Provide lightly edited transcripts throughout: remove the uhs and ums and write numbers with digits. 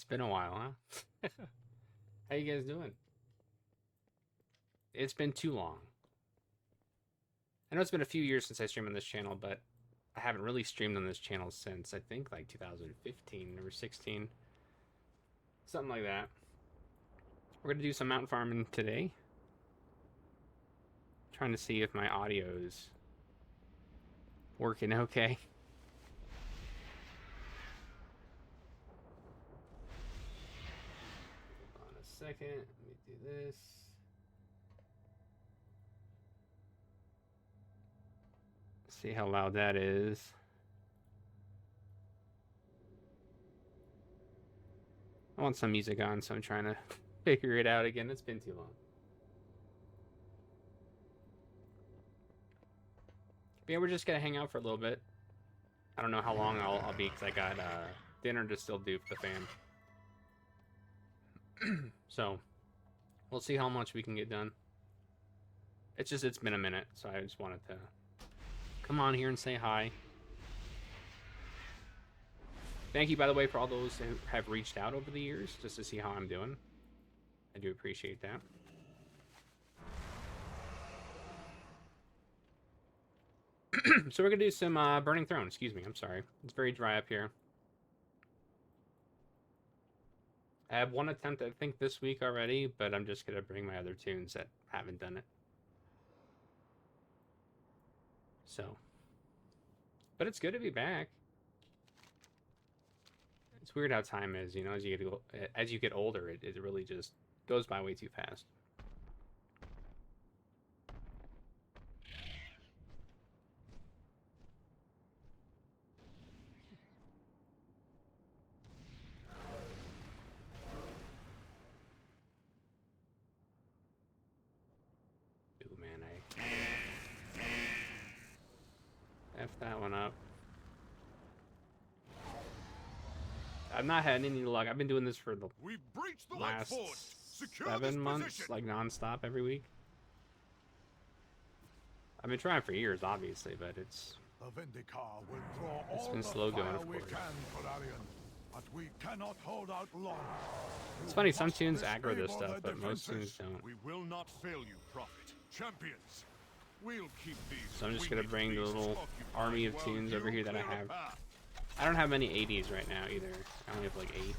been a while, huh? How you guys doing? It's been too long. I know it's been a few years since I streamed on this channel, but I haven't really streamed on this channel since I think like 2015 or 16. Something like that. We're gonna do some mountain farming today. Trying to see if my audio's working okay. Hold on a second. Let me do this. See how loud that is. I want some music on, so I'm trying to figure it out again. It's been too long. But yeah, we're just gonna hang out for a little bit. I don't know how long I'll be, because I got dinner to still do for the fam. So we'll see how much we can get done. It's been a minute, so I just wanted to come on here and say hi. Thank you, by the way, for all those who have reached out over the years just to see how I'm doing. I do appreciate that. So we're gonna do some Burning Throne. Excuse me, I'm sorry. It's very dry up here. I have one attempt, I think, this week already, but I'm just gonna bring my other tunes that haven't done it. So, but it's good to be back. It's weird how time is, you know, as you get older, it really just goes by way too fast. Ooh, man, I F that one up. I've not had any luck. I've been doing this for the last 7 months, like non-stop every week. I've been trying for years, obviously, but it's been slow going, of course. But we cannot hold out long. It's funny, some tunes aggro this stuff, but most tunes don't. We will not fail you, Prophet. Champions, we'll keep these. So I'm just gonna bring the little army of tunes over here that I have. I don't have many 80s right now either. I only have like 8.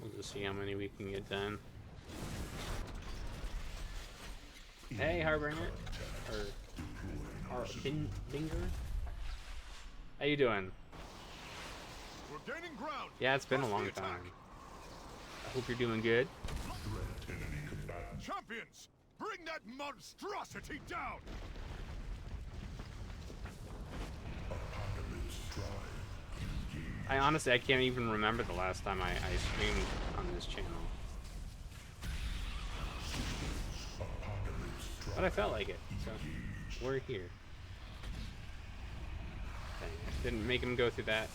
We'll just see how many we can get done. Hey, Harbinger. Or Binger. How you doing? We're gaining ground. Yeah, it's been a long time. I hope you're doing good. Champions, bring that monstrosity down. I honestly, I can't even remember the last time I streamed on this channel. But I felt like it, so we're here. Dang, didn't make him go through that.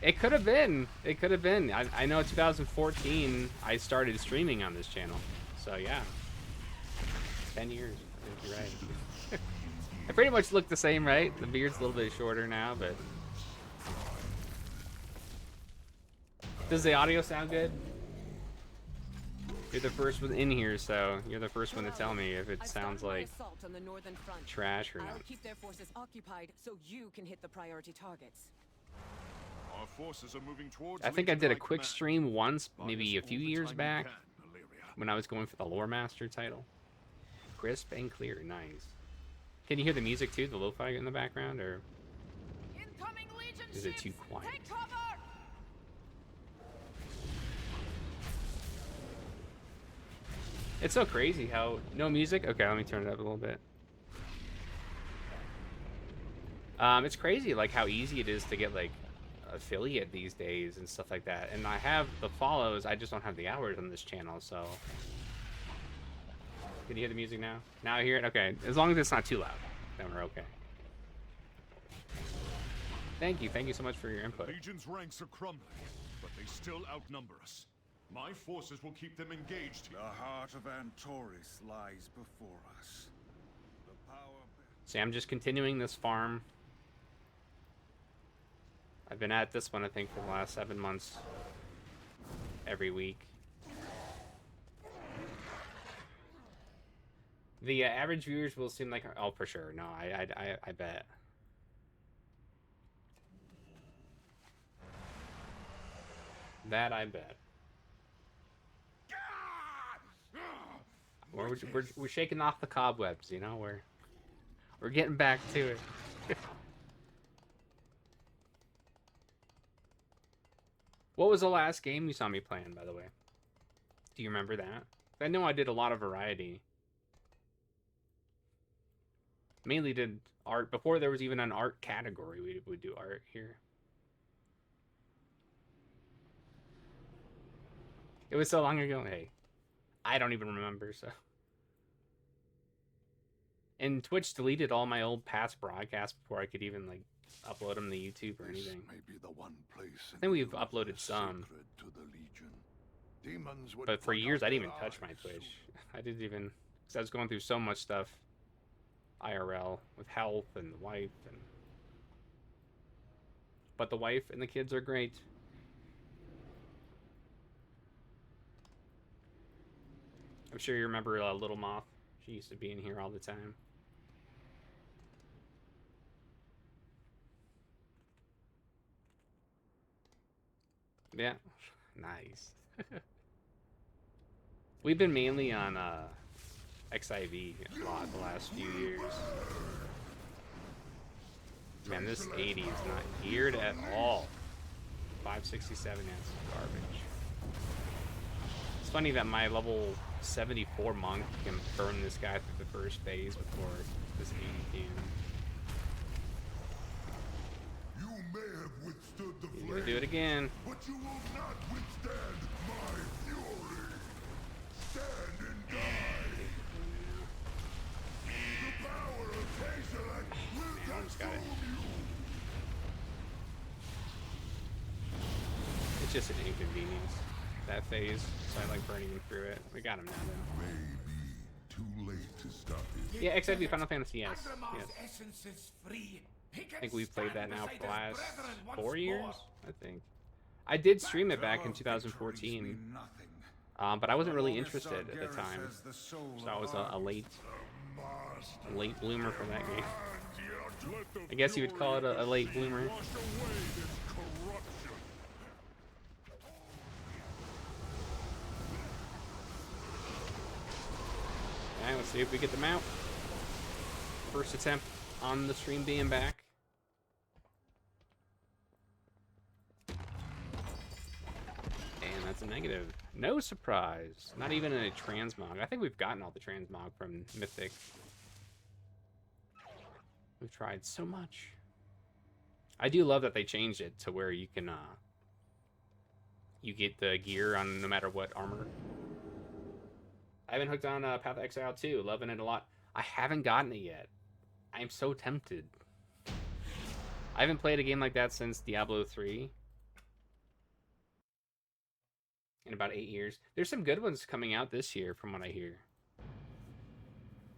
It could have been. It could have been. I know 2014 I started streaming on this channel. So yeah. 10 years. I think you're right. I pretty much look the same, right? The beard's a little bit shorter now, but... Does the audio sound good? You're the first one in here, so you're the first one to tell me if it sounds like trash or not. I'll keep their forces occupied so you can hit the priority targets. Our forces are moving towards I think I did a quick stream once, maybe a few years back, when I was going for the Lore Master title. Crisp and clear, nice. Can you hear the music too, the lo-fi in the background, or is it too quiet? It's so crazy how no music. Okay, let me turn it up a little bit. It's crazy like how easy it is to get like affiliate these days and stuff like that. And I have the follows, I just don't have the hours on this channel. So can you hear the music now? Now I hear it. Okay, as long as it's not too loud, then we're okay. Thank you so much for your The input. Legion's ranks are crumbling, but they still outnumber us. My forces will keep them engaged here. The heart of Antoris lies before us. The power... See, I'm just continuing this farm. I've been at this one, I think, for the last 7 months. Every week. The average viewers will seem like... Oh, for sure. No, I bet. That I bet. We're shaking off the cobwebs, you know? We're getting back to it. What was the last game you saw me playing, by the way? Do you remember that? I know I did a lot of variety. Mainly did art. Before there was even an art category, we would do art here. It was so long ago. Hey, I don't even remember, so. And Twitch deleted all my old past broadcasts before I could even, like, upload them to YouTube or anything. This may be the one place I think we've uploaded some. to the Legion. Demons would But for put years, out I didn't even their touch my eyes Twitch. soon. I didn't even, because I was going through so much stuff, IRL, with health and the wife, and. But the wife and the kids are great. I'm sure you remember Little Moth. She used to be in here all the time. Yeah, nice. We've been mainly on XIV a lot the last few years. Man, this 80 is not geared at all. 567 is garbage. It's funny that my level 74 monk can burn this guy through the first phase before this 80 can. You may have withstood the He's gonna do it again. but you will not withstand my fury. Stand and die. The power of Tazalek will Almost got it. consume you. It's just an inconvenience, that phase, so I like burning him through it. We got him now, though. May be too late to stop it. Yeah, XIV Final Fantasy, yes. Yes. Essence is free. He I can think we've played that stand now for beside the his last brethren once 4 years, more. I think. I did stream it back in Our victories 2014, mean nothing. but I wasn't really Longest interested at the Sargeras time, has the soul so I of was a Argus. late bloomer for that game. Let the I guess you would call it fury a late bloomer. wash away this corruption. Alright, let's see if we get them out. First attempt on the stream being back. And that's a negative. No surprise. Not even a transmog. I think we've gotten all the transmog from Mythic. We've tried so much. I do love that they changed it to where you can, you get the gear on no matter what armor. I've been hooked on Path of Exile 2, loving it a lot. I haven't gotten it yet. I am so tempted. I haven't played a game like that since Diablo 3. In about 8 years. There's some good ones coming out this year, from what I hear.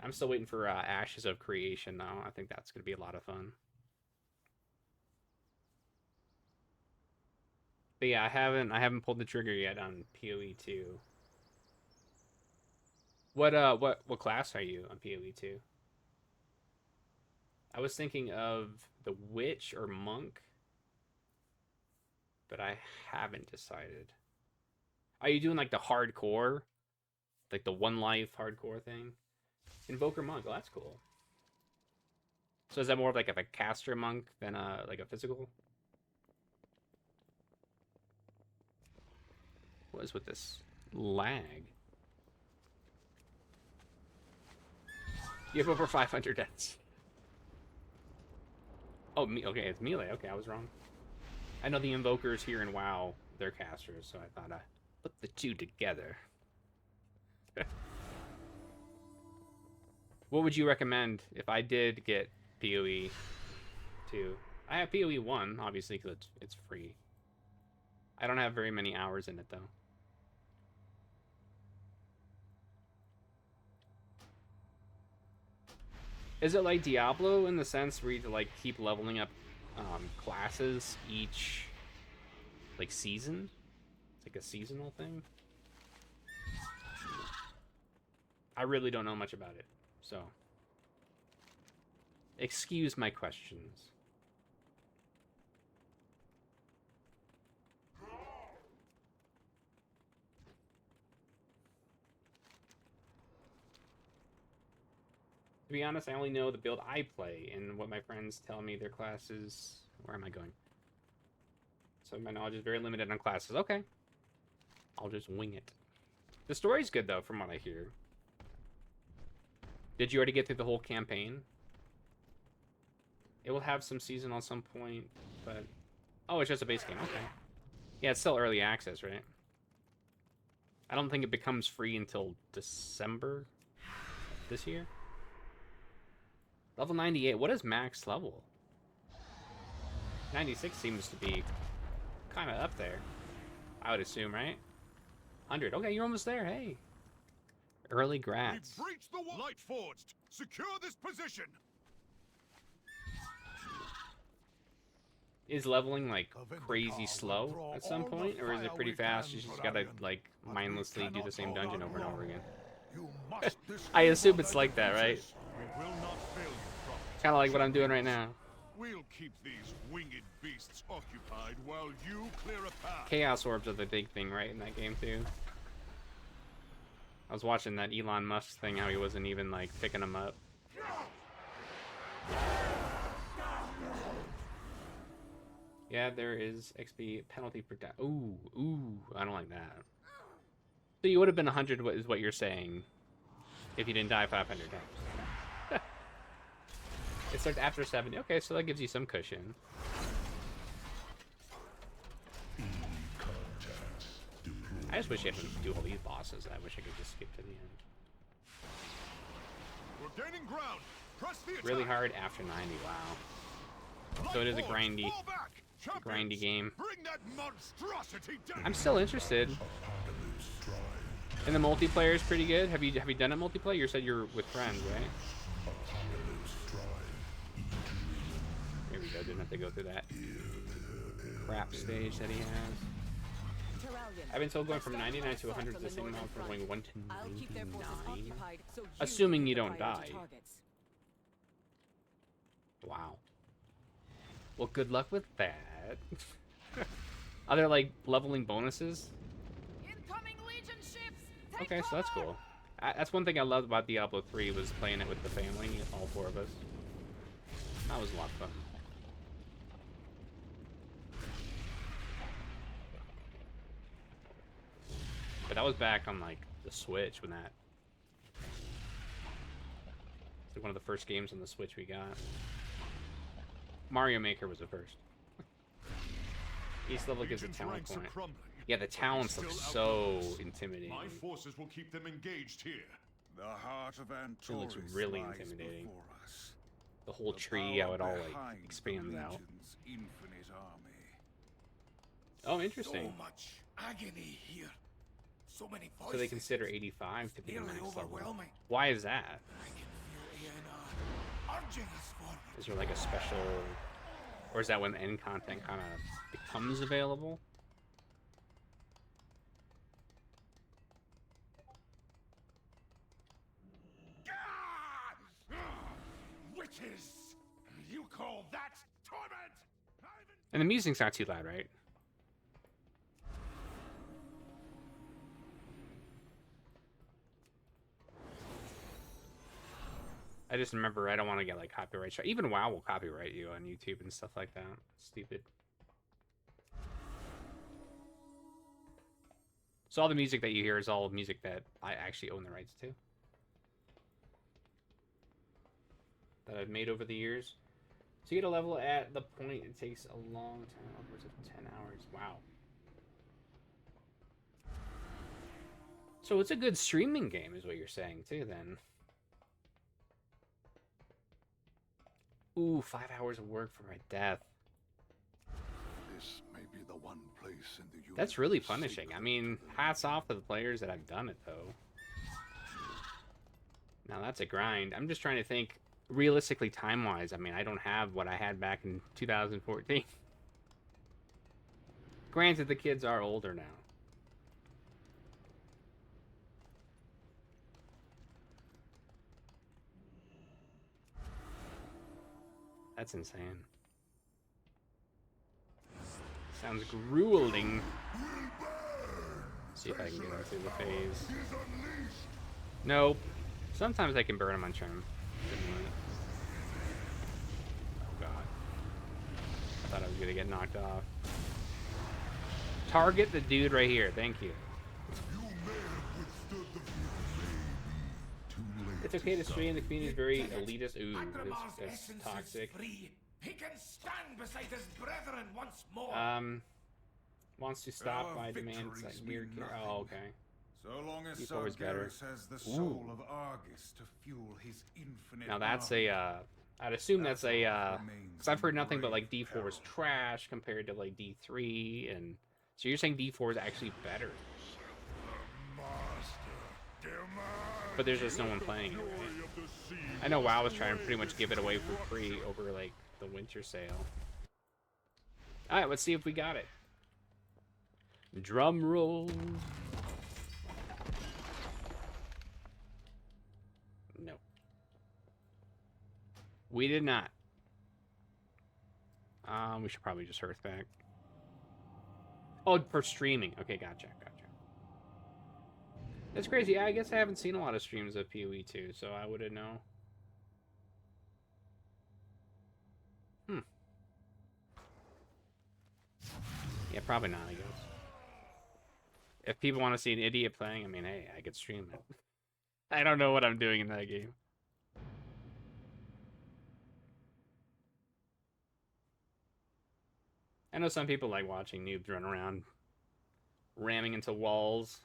I'm still waiting for Ashes of Creation, though. I think that's going to be a lot of fun. But yeah, I haven't pulled the trigger yet on PoE 2. What class are you on PoE 2? I was thinking of the witch or monk, but I haven't decided. Are you doing like the hardcore, like the one life hardcore thing? Invoker monk, oh, that's cool. So is that more of like a caster monk than like a physical? What is with this lag? You have over 500 deaths. Oh, okay, it's melee. Okay, I was wrong. I know the invokers here in WoW, they're casters, so I thought I'd put the two together. What would you recommend if I did get PoE 2? I have PoE 1, obviously, because it's free. I don't have very many hours in it, though. Is it like Diablo in the sense where you like keep leveling up classes each like season? It's like a seasonal thing. I really don't know much about it, so excuse my questions. To be honest, I only know the build I play and what my friends tell me their classes. Where am I going? So my knowledge is very limited on classes. Okay. I'll just wing it. The story's good, though, from what I hear. Did you already get through the whole campaign? It will have some season on some point, but... Oh, it's just a base game. Okay. Yeah, it's still early access, right? I don't think it becomes free until December this year. Level 98. What is max level? 96 seems to be kind of up there. I would assume, right? 100. Okay, you're almost there. Hey. Early grats. We've breached the wall. Light forged. Secure this position. Is leveling like crazy slow at some point, or is it pretty fast? You just gotta like mindlessly do the same dungeon over and over again. I assume it's like that, right? We will not fail you, Prophet. Kind of like what I'm doing right now. We'll keep these winged beasts occupied while you clear a path. Chaos orbs are the big thing, right, in that game too. I was watching that Elon Musk thing, how he wasn't even like picking them up. Yeah, there is XP penalty per die. Ooh, I don't like that. So you would have been 100, is what you're saying, if you didn't die 500 times. It starts after 70. Okay, so that gives you some cushion. I just wish you didn't do all these bosses. I wish I could just skip to the end. We're gaining ground. Press the attack. Really hard after 90. Wow. So it is a grindy game. Bring that monstrosity down. I'm still interested. And the multiplayer is pretty good. Have you done a multiplayer? You said you're with friends, right? Here we go. Didn't have to go through that crap stage that he has. I've been told going from 99 to 100 is the same amount from going 1 to 99. Assuming you don't die. Wow. Well, good luck with that. Are there like leveling bonuses? Incoming Legion ships. Okay, so that's cool. That's one thing I loved about Diablo 3 was playing it with the family, all 4 of us. That was a lot of fun. But that was back on like the Switch when that. It's like one of the first games on the Switch we got. Mario Maker was the first. Each level gives a talent point. Yeah, the talents look so intimidating. My forces will keep them engaged here. The heart of Antoris It looks really lies intimidating. before us. The whole The tree, how power it all like behind the expands out. Legion's infinite army. Oh, interesting. So much agony here. So many voices. So they consider 85 to be the Nearly max level. overwhelming. Why is that? I can feel Iana urging us forward. Is there like a special, or is that when the end content kind of becomes available? Witches! You call that torment? And the music's not too loud, right? I just remember I don't want to get like copyright strike. Even WoW will copyright you on YouTube and stuff like that. Stupid. So all the music that you hear is all music that I actually own the rights to. That I've made over the years. To get a level at the point, it takes a long time, upwards of 10 hours. Wow. So it's a good streaming game, is what you're saying, too, then. Ooh, 5 hours of work for my death. be the one place in the universe. That's really punishing. I mean, hats off to the players that have done it, though. Now, that's a grind. I'm just trying to think, realistically, time-wise. I mean, I don't have what I had back in 2014. Granted, the kids are older now. That's insane. Sounds grueling. See if I can get him through the phase. Nope. Sometimes I can burn him on charm. Oh god. I thought I was gonna get knocked off. Target the dude right here. Thank you. It's okay to stream. The community is very elitist. Ooh, that's toxic. He can stand beside his brethren once more. Wants to stop my demands. Like weird. Oh, okay. So long as D4 is better. Sargeras has the soul of Argus to fuel his infinite. Now that's a. I'd assume that's a. Because I've heard nothing but like D4 is trash compared to like D3, and so you're saying D4 is actually better. But there's just no one playing it, right? I know WoW was trying to pretty much give it away for free over like the winter sale. Alright, let's see if we got it. Drum roll. No. We did not. We should probably just hearth back. Oh, for streaming. Okay, gotcha. That's crazy. Yeah, I guess I haven't seen a lot of streams of PoE 2, so I wouldn't know. Yeah, probably not, I guess. If people want to see an idiot playing, I mean, hey, I could stream it. I don't know what I'm doing in that game. I know some people like watching noobs run around ramming into walls.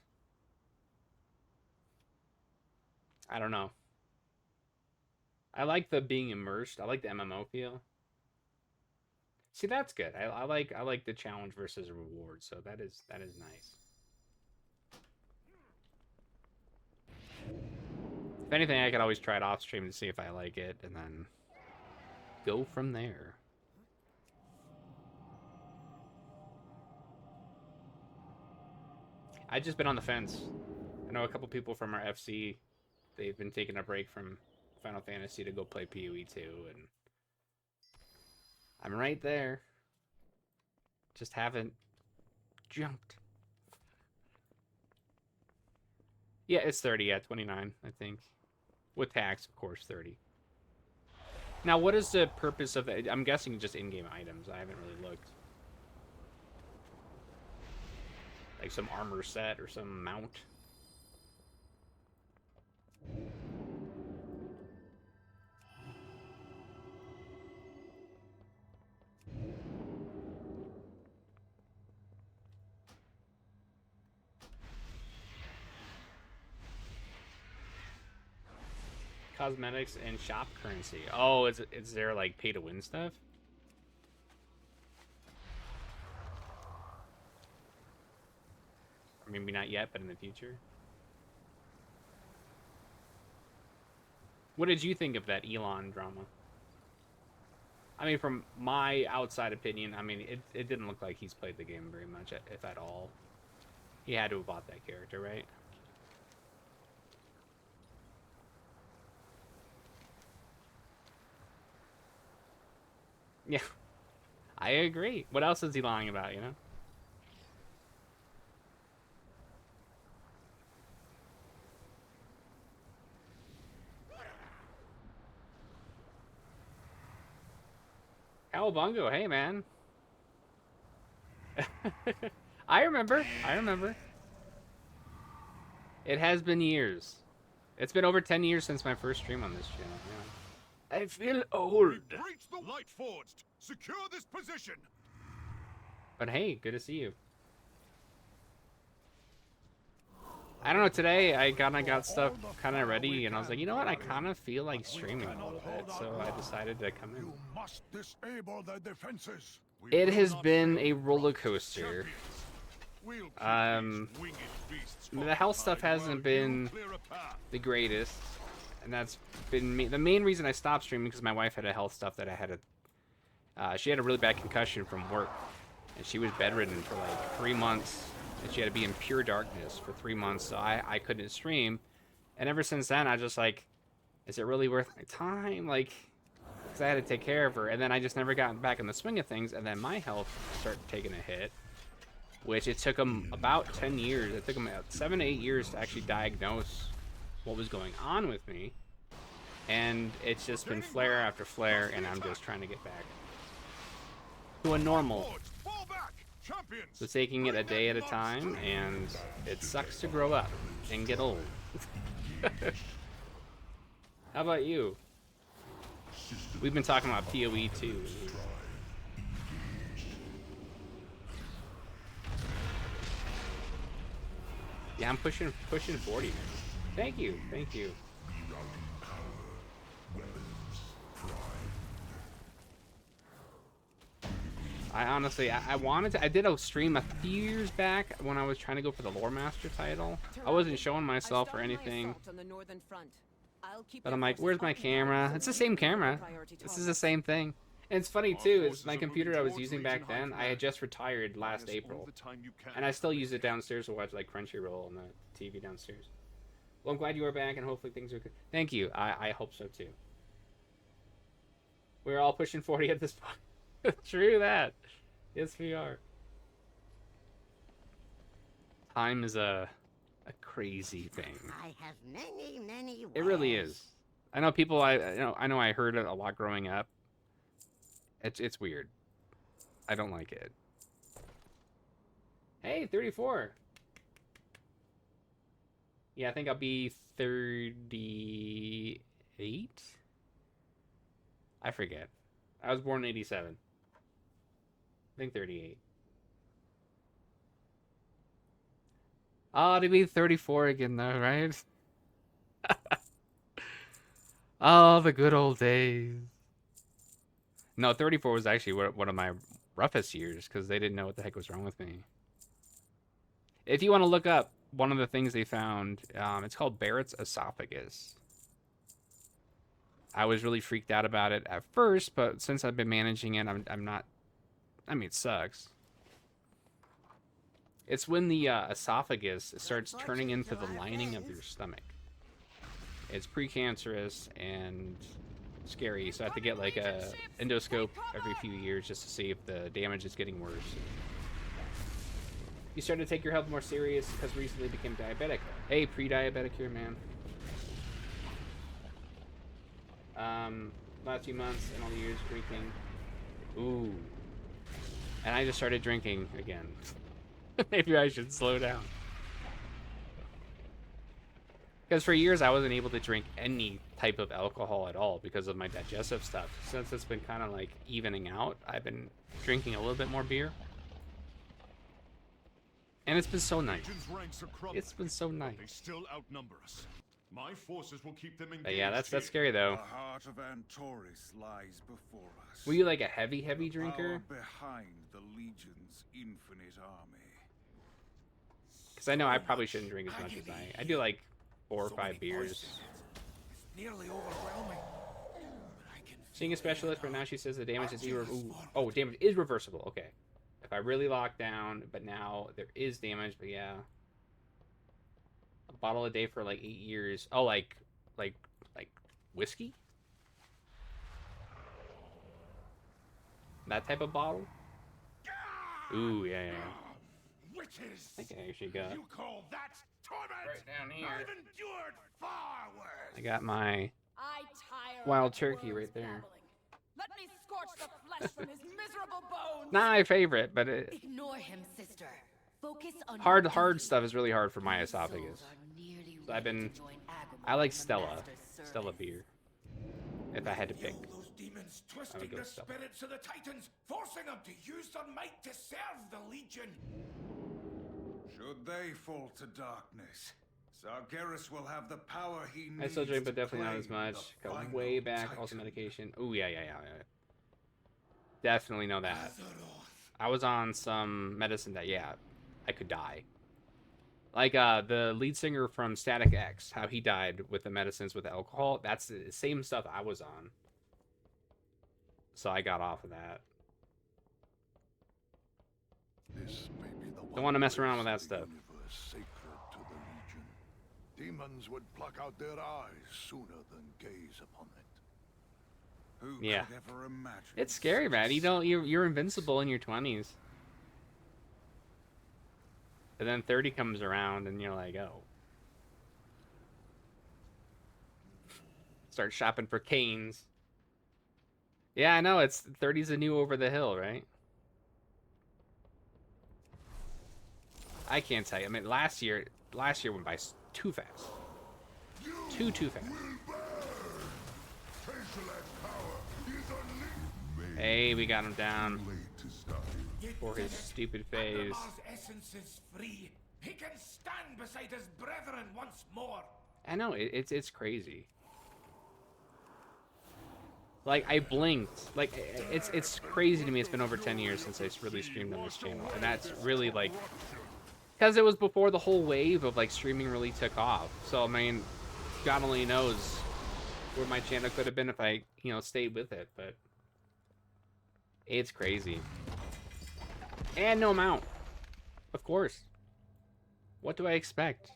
I don't know. I like the being immersed. I like the MMO feel. See, that's good. I like the challenge versus reward. So that is nice. If anything, I could always try it off stream to see if I like it, and then go from there. I've just been on the fence. I know a couple people from our FC. They've been taking a break from Final Fantasy to go play PoE 2, and I'm right there. Just haven't jumped. Yeah, it's 30. Yeah, 29, I think. With tax, of course, 30. Now, what is the purpose of it? I'm guessing just in-game items. I haven't really looked. Like some armor set or some mount. Cosmetics and shop currency. Oh, is there like pay to win stuff? Or maybe not yet, but in the future. What did you think of that Elon drama? I mean, from my outside opinion, I mean, it didn't look like he's played the game very much, if at all. He had to have bought that character, right? Yeah, I agree. What else is he lying about, you know? Cowabungo, hey man. I remember. It has been years. It's been over 10 years since my first stream on this channel, yeah. I feel old. Breach the light forged. Secure this position. But hey, good to see you. I don't know, today I got stuff kind of ready, and I was like, you know what, I kind of feel like streaming a little bit, so I decided to come in. You must disable the defenses. We It will has not been fail a the roller promise. coaster. Champions, we'll keep these winged beasts The health stuff occupied hasn't while you been clear a path. the greatest, and that's been the main reason I stopped streaming, because my wife had a health stuff that I had to. She had a really bad concussion from work, and she was bedridden for like 3 months, and she had to be in pure darkness for 3 months, so I couldn't stream. And ever since then, I just like, is it really worth my time? Like, because I had to take care of her, and then I just never got back in the swing of things, and then my health started taking a hit, which it took them about 10 years. It took them about 7 to 8 years to actually diagnose what was going on with me, and it's just been flare after flare, and I'm just trying to get back to a normal. Fall back, champions. So taking it a day at a time, and it sucks to grow up and get old. How about you? We've been talking about PoE too. Yeah, I'm pushing 40. Thank you, thank you. I honestly, I wanted to. I did a stream a few years back when I was trying to go for the Lore Master title. I wasn't showing myself or anything. But I'm like, where's my camera? It's the same camera. This is the same thing. And it's funny too, is my computer I was using back then, I had just retired last April. And I still use it downstairs to watch like Crunchyroll on the TV downstairs. Well, I'm glad you are back, and hopefully things are good. Thank you. I hope so too. We're all pushing 40 at this point. True that. Yes, we are. Time is a crazy thing. I have many It really is. I know people. I know. I heard it a lot growing up. It's weird. I don't like it. Hey, 34. Yeah, I think I'll be 38. I forget. I was born in 87. I think 38. Oh, to be 34 again, though, right? Oh, the good old days. No, 34 was actually one of my roughest years, because they didn't know what the heck was wrong with me. If you want to look up one of the things they found, it's called Barrett's esophagus. I was really freaked out about it at first, but since I've been managing it, I'm not. I mean, it sucks. It's when the esophagus starts turning into the lining of your stomach. It's precancerous and scary, so I have to get like a endoscope every few years just to see if the damage is getting worse. You started to take your health more serious because recently became diabetic. Hey, pre-diabetic here, man. Last few months and all the years drinking. Ooh. And I just started drinking again. Maybe I should slow down. Because for years I wasn't able to drink any type of alcohol at all because of my digestive stuff. Since it's been kind of like evening out, I've been drinking a little bit more beer. And it's been so nice. It's been so nice. They still outnumber us. My forces will keep them engaged. But yeah, that's scary though. The heart of Antoris lies before us. Were you like a heavy The drinker? power behind the Legion's infinite army. Because I know I probably shouldn't drink as much as I do, like 4 or So 5 many beers. voices. It's nearly overwhelming. But I can Seeing a feel specialist, but now she says the damage is Archie oh, damage is reversible. Okay. If I really lock down, but now there is damage, but yeah. A bottle a day for like 8 years. Oh, like whiskey? That type of bottle? Ooh, yeah. Witches! I think I actually got You call that torment? right down here. I've endured far worse. I got my I tire Wild of turkey words right there. babbling. Let me scorch the flesh from his miserable bones. not my favorite, but it, Ignore him, sister. Focus on hard your duty. stuff is really hard for my esophagus. Souls are nearly So I've been ready to join Agumon I like in the Stella Master's service. beer. If I had to pick. Those demons twisting go the Stella. spirits of the Titans, forcing them to use their might to serve the Legion. Should they fall to darkness, Sargeras will have the power he needs. I still drink, but to definitely not as claim much. the Got final way back, titan. also medication. Oh yeah. Definitely know that. I was on some medicine that, yeah, I could die. Like the lead singer from Static X, how he died with the medicines with alcohol. That's the same stuff I was on. So I got off of that. This may be the Don't want to mess one around with that place in the stuff. universe sacred to the Legion. Demons would pluck out their eyes sooner than gaze upon it. Who Yeah. could ever imagine? It's scary, man. You don't. You're invincible in your 20s. And then 30 comes around, and you're like, oh. Start shopping for canes. Yeah, I know. It's 30's a new over the hill, right? I can't tell you. I mean, last year went by too fast. Too fast. Hey, we got him down Late to stop. for his stupid phase. Agrimar's essence is free. He can stand beside his brethren once more. I know it's crazy. Like I blinked. Like it's crazy to me. It's been over 10 years since I really streamed on this channel, and that's really like because it was before the whole wave of like streaming really took off. So I mean, God only knows where my channel could have been if I stayed with it, but it's crazy. And no mount, of course. What do I expect?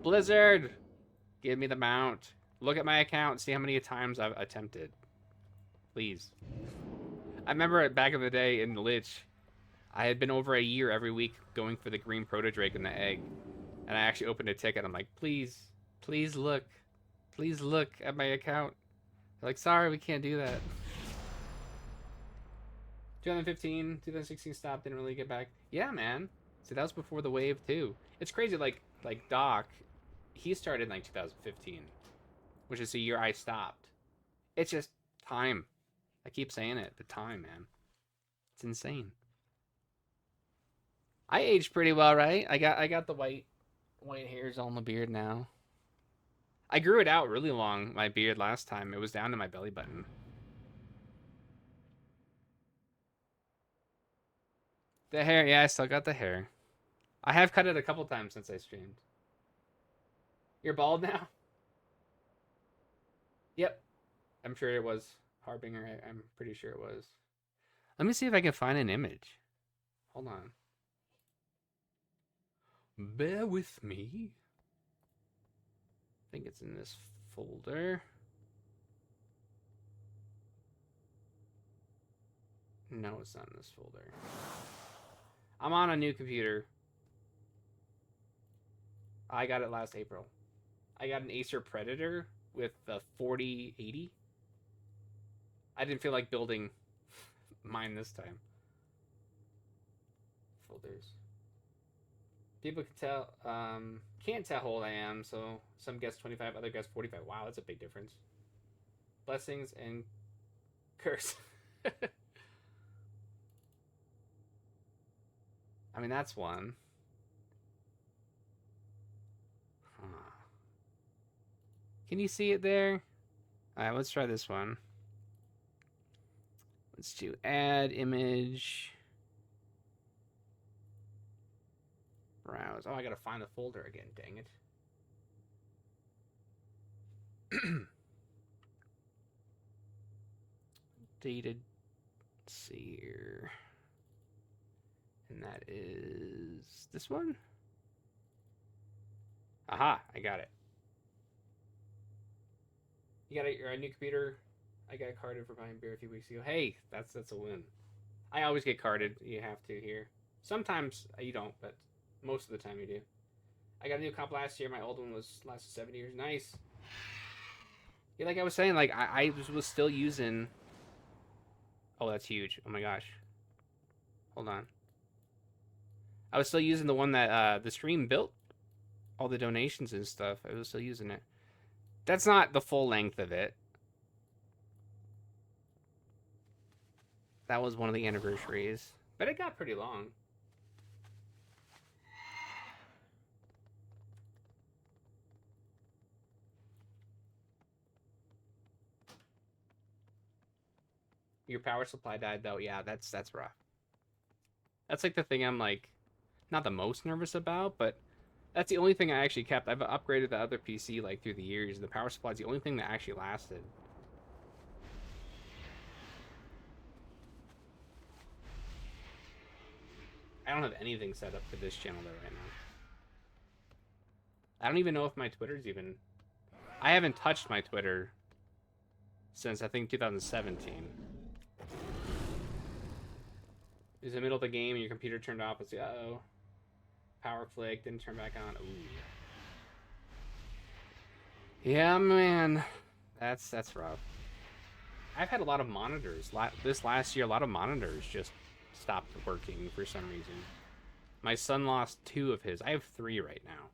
Blizzard, give me the mount. Look at my account, see how many times I've attempted. Please. I remember back in the day in Lich, I had been over a year every week going for the green proto-drake and the egg. And I actually opened a ticket. I'm like, please look. Please look at my account. They're like, sorry, we can't do that. 2015, 2016 stopped, didn't really get back. Yeah, man. See, that was before the wave too. It's crazy, like Doc, he started in like 2015, which is the year I stopped. It's just time. I keep saying it, the time, man. It's insane. I aged pretty well, right? I got the white hairs on the beard now. I grew it out really long, my beard last time. It was down to my belly button. The hair, yeah, I still got the hair. I have cut it a couple times since I streamed. You're bald now? Yep. I'm sure it was Harbinger. I'm pretty sure it was. Let me see if I can find an image. Hold on. Bear with me. I think it's in this folder. No, it's not in this folder. I'm on a new computer. I got it last April. I got an Acer Predator with the 4080. I didn't feel like building mine this time. Folders. People can tell, can't tell how old I am, so some guess 25, other guess 45. Wow, that's a big difference. Blessings and curse. I mean, that's one. Huh. Can you see it there? Alright, let's try this one. Let's do add image. Browse. Oh, I gotta find the folder again, dang it. Dated. Let's see here. And that is this one? Aha, I got it. You got your new computer? I got carded for buying beer a few weeks ago. Hey, that's a win. I always get carded. You have to here. Sometimes you don't, but most of the time you do. I got a new comp last year. My old one lasted 7 years. Nice. Yeah, like I was saying, like I was still using. Oh, that's huge. Oh my gosh. Hold on. I was still using the one that the stream built. All the donations and stuff. I was still using it. That's not the full length of it. That was one of the anniversaries. But it got pretty long. Your power supply died though. Yeah, that's rough. That's like the thing I'm like not the most nervous about, but that's the only thing I actually kept. I've upgraded the other PC like through the years, and the power supply is the only thing that actually lasted. I don't have anything set up for this channel though right now. I don't even know if my Twitter's even... I haven't touched my Twitter since I think 2017. Is in the middle of the game and your computer turned off. It's uh-oh. Power flick, didn't turn back on. Ooh. Yeah, man. That's rough. I've had a lot of monitors. This last year, a lot of monitors just stopped working for some reason. My son lost 2 of his. I have 3 right now.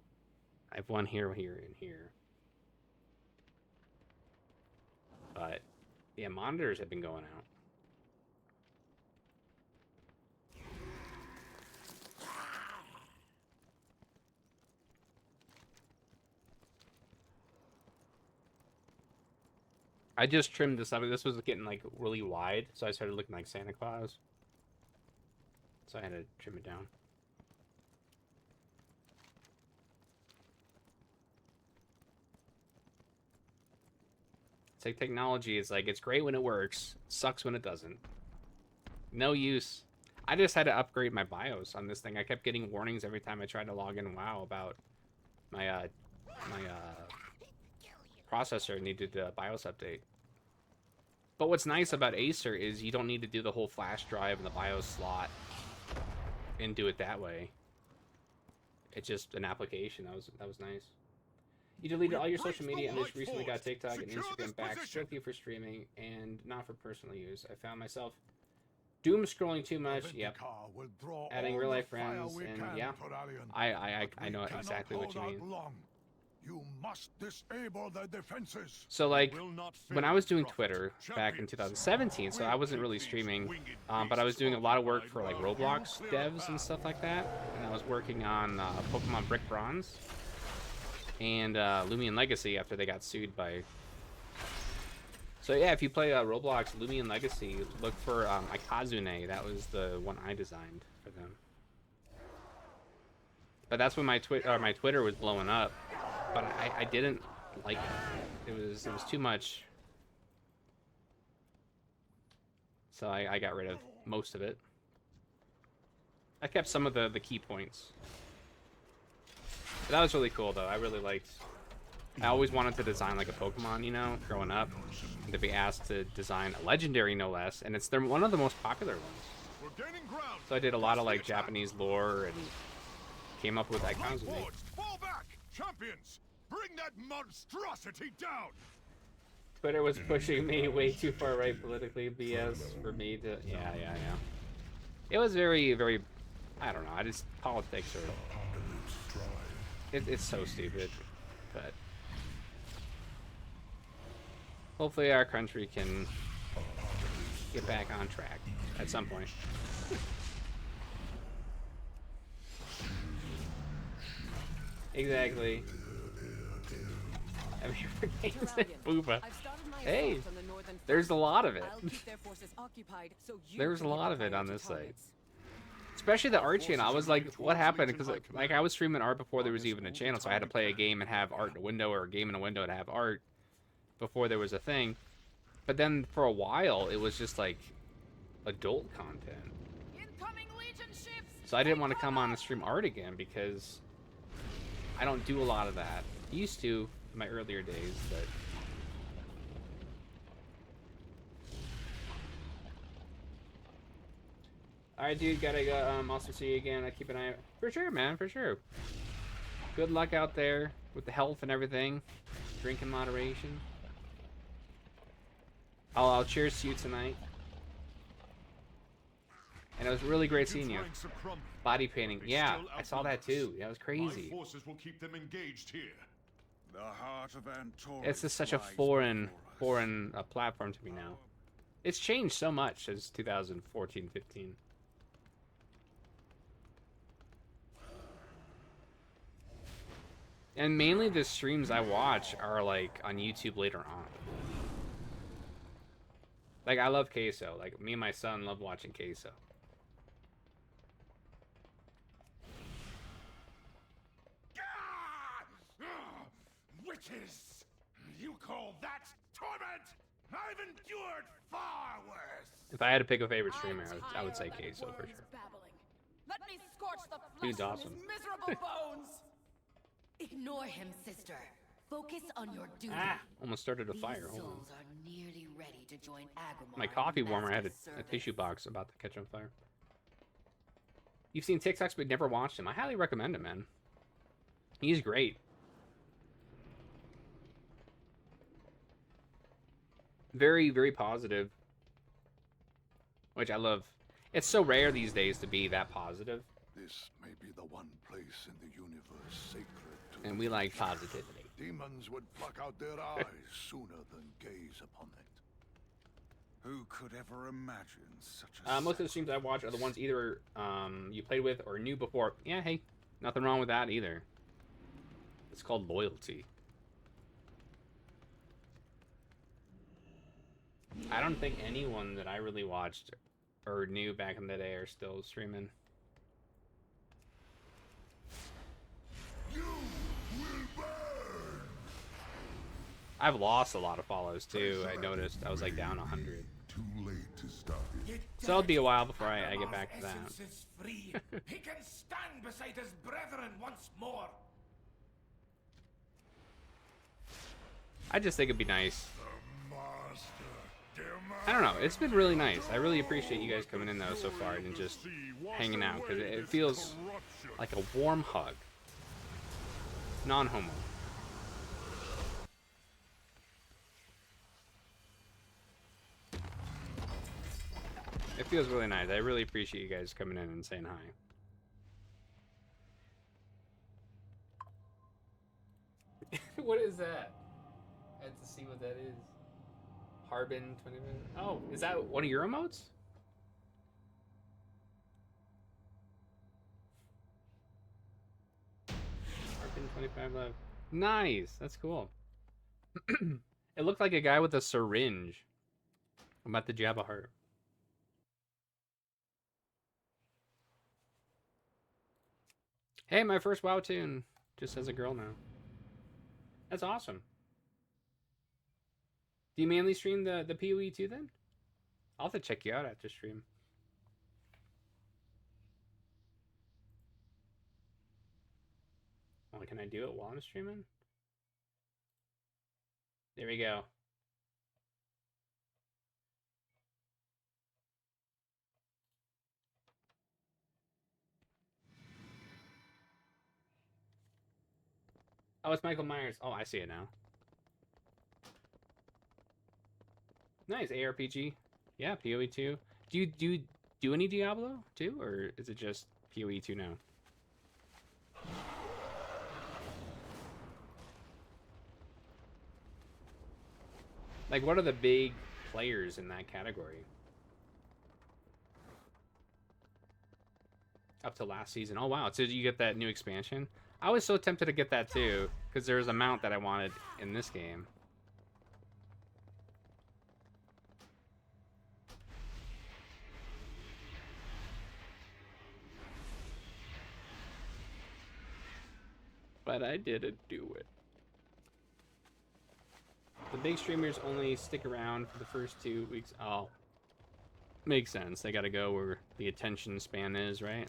I have 1 here, here, and here. But, yeah, monitors have been going out. I just trimmed this up. This was getting like really wide, so I started looking like Santa Claus. So I had to trim it down. It's like technology is like, it's great when it works, sucks when it doesn't. No use. I just had to upgrade my BIOS on this thing. I kept getting warnings every time I tried to log in WoW about my processor needed a BIOS update. But what's nice about Acer is you don't need to do the whole flash drive in the BIOS slot and do it that way. It's just an application. That was nice. You deleted all your social media and just recently got TikTok and Instagram back strictly for streaming and not for personal use. I found myself doom scrolling too much. Yep. Adding real life friends and yeah. I know exactly what you mean. You must disable the defenses. So like when I was doing Twitter back in 2017, so I wasn't really streaming, but I was doing a lot of work for like Roblox devs and stuff like that, and I was working on Pokemon Brick Bronze and Lumion Legacy after they got sued by. So yeah, if you play Roblox Lumion Legacy, look for Ikazune. That was the one I designed for them. But that's when my Twitter was blowing up. But I didn't like it. It was too much. So I got rid of most of it. I kept some of the key points. But that was really cool though. I really liked. I always wanted to design like a Pokemon, you know, growing up, and to be asked to design a legendary no less, and they're one of the most popular ones. So I did a lot of like Japanese lore and came up with Ikazune. Fall back! Champions! Bring that monstrosity down! Twitter was pushing me way too far right politically, BS, for me to... Yeah. It was very, very... I don't know, I just... Politics are... It's so stupid, but... Hopefully our country can get back on track at some point. Exactly. I mean, Booba. Hey, there's a lot of it. There's a lot of it on this site. Especially the art channel. I was like, what happened? Because like I was streaming art before there was even a channel, so I had to play a game and have art in a window, or a game in a window and have art before there was a thing. But then for a while, it was just like adult content. So I didn't want to come on and stream art again because I don't do a lot of that. I used to in my earlier days, but alright, dude, gotta go. Also see you again. I keep an eye out. For sure, man, for sure. Good luck out there with the health and everything. Drink in moderation. I'll cheers to you tonight. And it was really great seeing you. Body painting, yeah, I saw that too. That was crazy. Forces will keep them engaged here. The heart of Antorus It's just such a lies foreign before us. platform to me now. It's changed so much since 2014, 15. And mainly the streams I watch are like on YouTube later on. Like, I love Queso. Like, me and my son love watching Queso. Witches! You call that torment? I've endured far worse! If I had to pick a favorite streamer, I would say Queso for sure. Let me scorch the flesh Dude's from awesome. his miserable bones. Ignore him, sister. Focus on your duty. Ah, almost started a These fire. Hold on. souls are nearly ready to join Agumar. My in coffee warmer had Master's a service. tissue box about to catch on fire. You've seen TikToks but never watched him. I highly recommend him, man. He's great. Very, very positive. Which I love. It's so rare these days to be that positive. This may be the one place in the universe sacred to And we like positivity. demons would pluck out their eyes sooner than gaze upon it. Who could ever imagine such a Most of the streams I watch are the ones either you played with or knew before. Yeah, hey, nothing wrong with that either. It's called loyalty. I don't think anyone that I really watched or knew back in the day are still streaming. You will burn! I've lost a lot of follows too. I noticed I was like down 100. Too late to stop it. Yet So it'll be a while before I Agumar's get back to that. essence is free. He can stand beside his brethren once more. I just think it'd be nice. The master demands. I don't know. It's been really nice. I really appreciate you guys coming in though so far and just hanging out because it feels like a warm hug. Non-homo. It feels really nice. I really appreciate you guys coming in and saying hi. What is that? I have to see what that is. Harbin 20 minutes. Oh, is that one of your emotes? Harbin 25 left. Nice. That's cool. It looked like a guy with a syringe. I'm about to jab a heart. Hey, my first WoW tune. Just as a girl now. That's awesome. Do you mainly stream the PoE too then? I'll have to check you out after stream. Oh, can I do it while I'm streaming? There we go. Oh, it's Michael Myers. Oh, I see it now. Nice ARPG. Yeah, PoE 2. Do you do any Diablo 2, or is it just PoE 2 now? Like, what are the big players in that category? Up to last season. Oh, wow. So you get that new expansion? I was so tempted to get that too, because there was a mount that I wanted in this game. But I didn't do it. The big streamers only stick around for the first 2 weeks. Oh. Makes sense. They gotta go where the attention span is, right?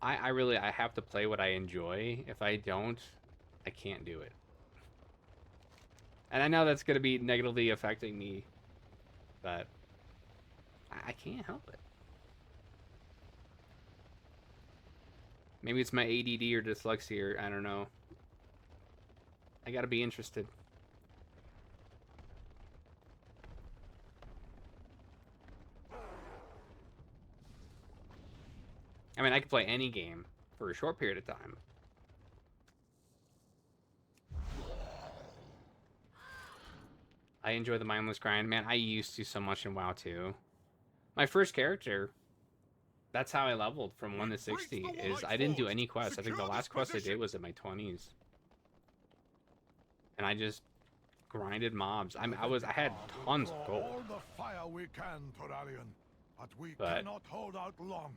I have to play what I enjoy. If I don't, I can't do it. And I know that's gonna be negatively affecting me, but I can't help it. Maybe it's my ADD or dyslexia, or I don't know. I gotta be interested. I mean, I can play any game for a short period of time. I enjoy the mindless grind. Man, I used to so much in WoW 2. My first character, that's how I leveled from 1 to 60, is I didn't do any quests. I think the last quest I did was in my 20s. And I just grinded mobs. I had tons of gold. All the fire we can, Torarion, but we But- cannot hold out long.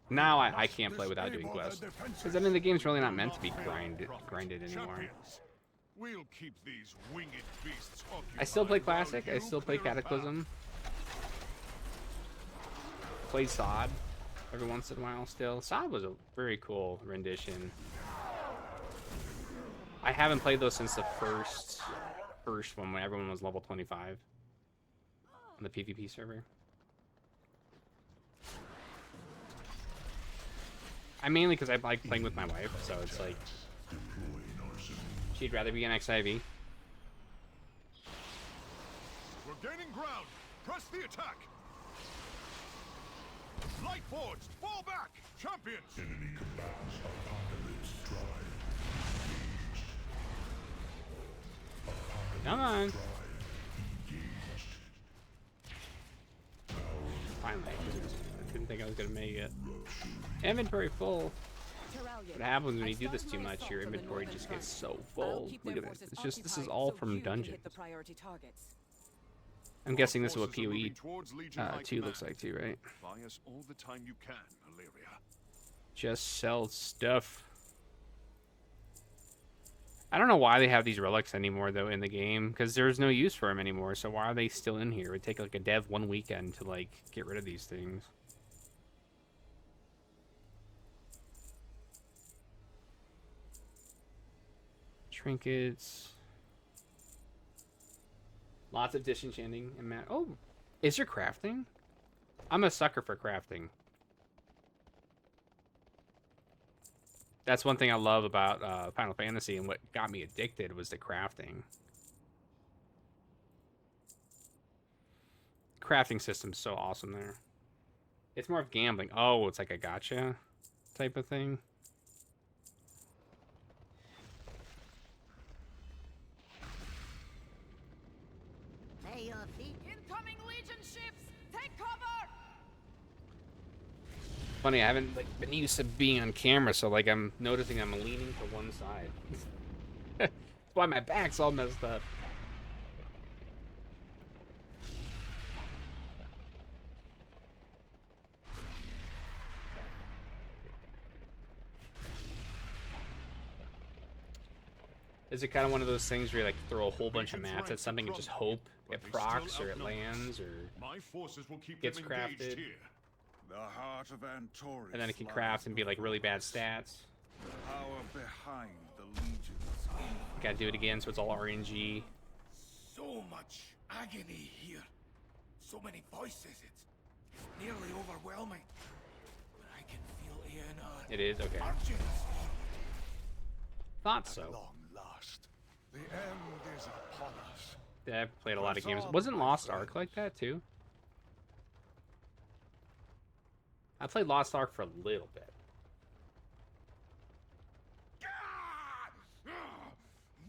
Now I can't play without doing quests. Because I mean the game's really not meant to be grinded anymore. Champions. We'll keep these winged beasts I still play occupied while Classic, I you still play clear a path. Cataclysm. Play Sod every once in a while still. Sod was a very cool rendition. I haven't played those since the first one when everyone was level 25 on the PvP server. I mainly because I like playing with my wife, so it's like she'd rather be an XIV. We're gaining ground. Press the attack. Light forged. Fall back. Champions. Enemy combatants Apocalypse Drive. Come on. Drive engaged. Finally, I didn't think I was gonna make it. Inventory full. What happens when you do this too much? Your inventory just gets so full. Look at this. It's just this is all from dungeons. I'm guessing this is what PoE 2 looks like too, right? Buy us all the time you can, Illyria. Just sell stuff. I don't know why they have these relics anymore though in the game, because there's no use for them anymore. So why are they still in here? It would take like a dev 1 weekend to like get rid of these things. Trinkets. Lots of disenchanting and oh, is there crafting? I'm a sucker for crafting. That's one thing I love about Final Fantasy, and what got me addicted was the crafting. Crafting system's so awesome there. It's more of gambling. Oh, it's like a gotcha type of thing. Lay your feet. Incoming Legion ships! Take cover! Funny, I haven't like been used to being on camera, so like I'm noticing I'm leaning to one side. That's why my back's all messed up. Is it kind of one of those things where you like throw a whole bunch of mats at something and just hope it procs or it lands or My forces will keep gets them engaged crafted? here. The heart of Antorus And then it can lies craft and be like really bad before stats. us. The power behind the legions. Gotta do it again, so it's all RNG. So much agony here. So many voices. It's nearly overwhelming. But I can feel Aenar It is? Okay. marching us forward. Thought so. Long last. The end is upon us. Yeah, I've played a lot of games. Wasn't Lost Ark like that too? I played Lost Ark for a little bit.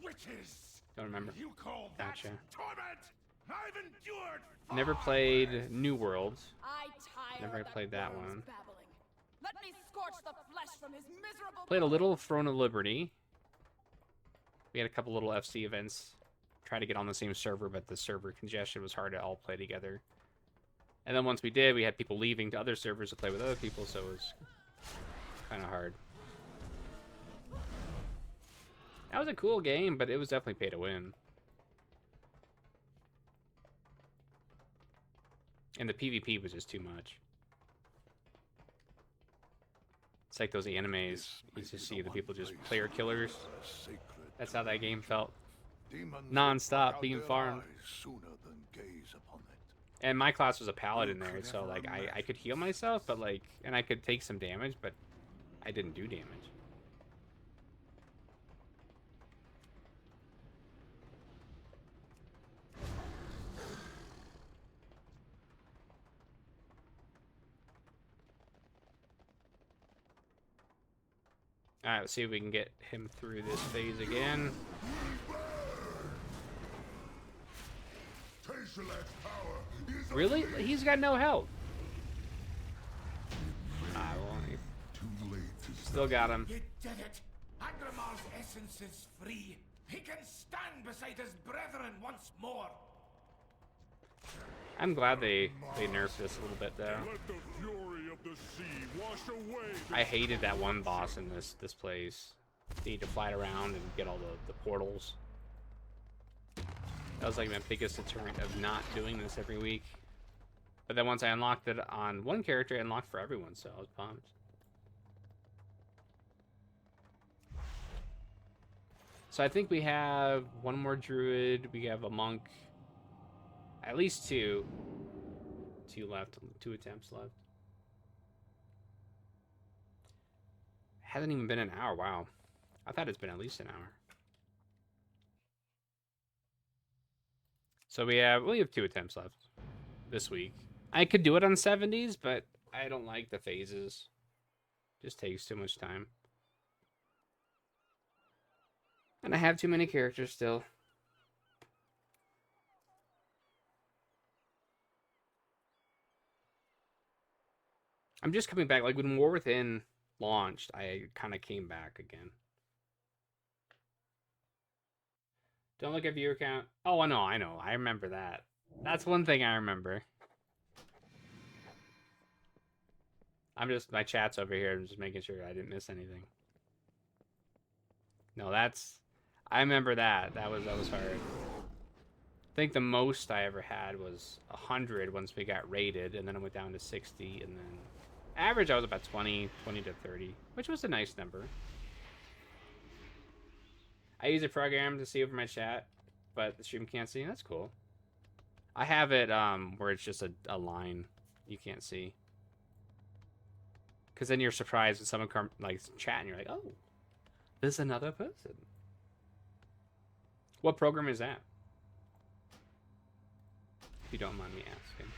Witches! Don't remember. You call that Gotcha. torment? I've endured Never far played New World. I tire Never of that played that worm's one. babbling. Let me scorch the flesh from his miserable Played a body. little Throne of Liberty. We had a couple little FC events. Tried to get on the same server, but the server congestion was hard to all play together. And then once we did, we had people leaving to other servers to play with other people, so it was kind of hard. That was a cool game, but it was definitely pay to win. And the PvP was just too much. It's like those animes. You just see the people just player killers. That's how that game felt. Non-stop being farmed. Sooner than gaze upon it. And my class was a paladin there, so like I could heal myself, but like, and I could take some damage, but I didn't do damage. Alright, let's see if we can get him through this phase again. Taycelad's power is Really? He's got no health. Ah, well, he too late to still got him. You did it! Agramar's essence is free. He can stand beside his brethren once more. I'm glad they nerfed this a little bit though. Let the fury of the sea wash away the I hated that one boss in this place. You need to fly it around and get all the portals. That was like my biggest deterrent of not doing this every week. But then once I unlocked it on one character, it unlocked for everyone, so I was pumped. So I think we have one more druid, we have a monk, at least two left, 2 attempts left. Hasn't even been an hour, wow. I thought it's been at least an hour. So we have 2 attempts left this week. I could do it on 70s, but I don't like the phases. Just takes too much time. And I have too many characters still. I'm just coming back. Like when War Within launched, I kind of came back again. Don't look at viewer count. Oh, I know. I remember that. That's one thing I remember. My chat's over here. I'm just making sure I didn't miss anything. No, I remember that. That was hard. I think the most I ever had was 100 once we got rated, and then it went down to 60, and then average I was about 20 to 30, which was a nice number. I use a program to see over my chat, but the stream can't see. That's cool. I have it where it's just a line you can't see. Because then you're surprised when someone comes like chat and you're like, oh, there's another person. What program is that? If you don't mind me asking.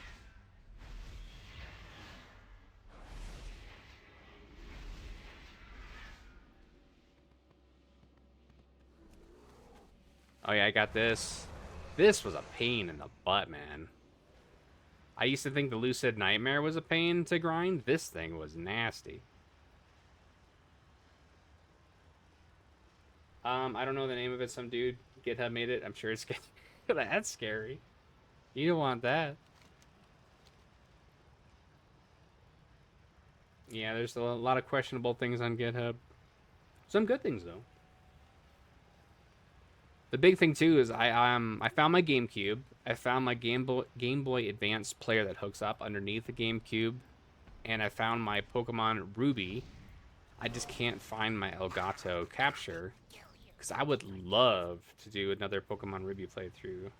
Oh yeah, I got this. This was a pain in the butt, man. I used to think the Lucid Nightmare was a pain to grind. This thing was nasty. I don't know the name of it. Some dude, GitHub made it. I'm sure it's good. That's scary. You don't want that. Yeah, there's a lot of questionable things on GitHub. Some good things, though. The big thing too is I found my GameCube. I found my Game Boy Advance player that hooks up underneath the GameCube, and I found my Pokemon Ruby. I just can't find my Elgato capture because I would love to do another Pokemon Ruby playthrough.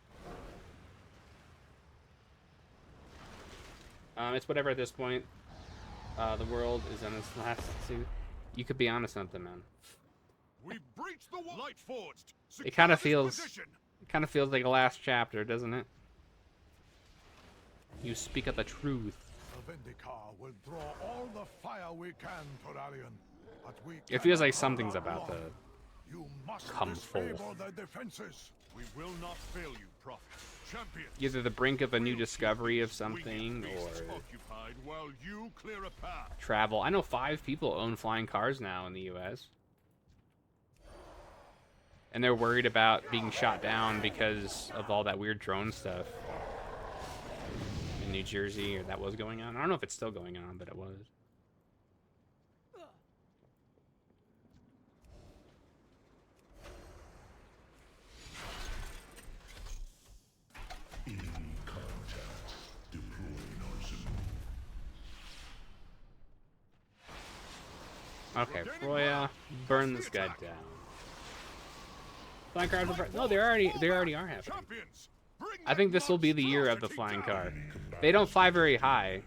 It's whatever at this point. The world is on its last. You could be onto something, man. We've breached the light forged. It kind of feels like a last chapter, doesn't it? You speak of the truth. The Vindicar will draw all the fire we can, Toralion. But it feels like something's about to come full. The defenses. We will not fail you, Prophet. Champions. Either the brink of a new discovery of something, or while you clear a path. Travel. I know 5 people own flying cars now in the U.S. And they're worried about being shot down because of all that weird drone stuff in New Jersey, or that was going on. I don't know if it's still going on, but it was. Okay, Froya, burn this guy down. Flying cars are no, they already are happening. I think this will be the year of the flying car. They don't fly very high,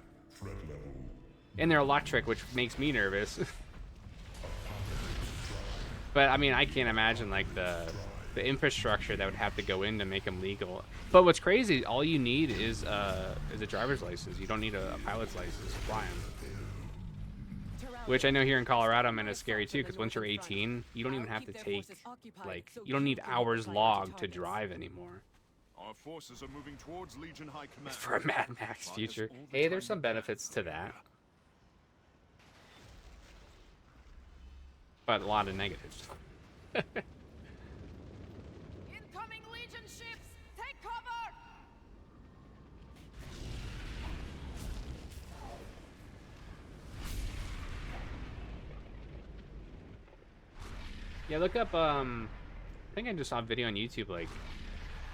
and they're electric, which makes me nervous. But I mean, I can't imagine like the infrastructure that would have to go in to make them legal. But what's crazy, all you need is a driver's license. You don't need a pilot's license to fly them. Which I know here in Colorado, man, is scary too, because once you're 18, you don't even have to take, like, you don't need hours logged to drive anymore. Our forces are moving towards Legion High Command. For a Mad Max future. Hey, there's some benefits to that. But a lot of negatives. Yeah, look up, I think I just saw a video on YouTube, like,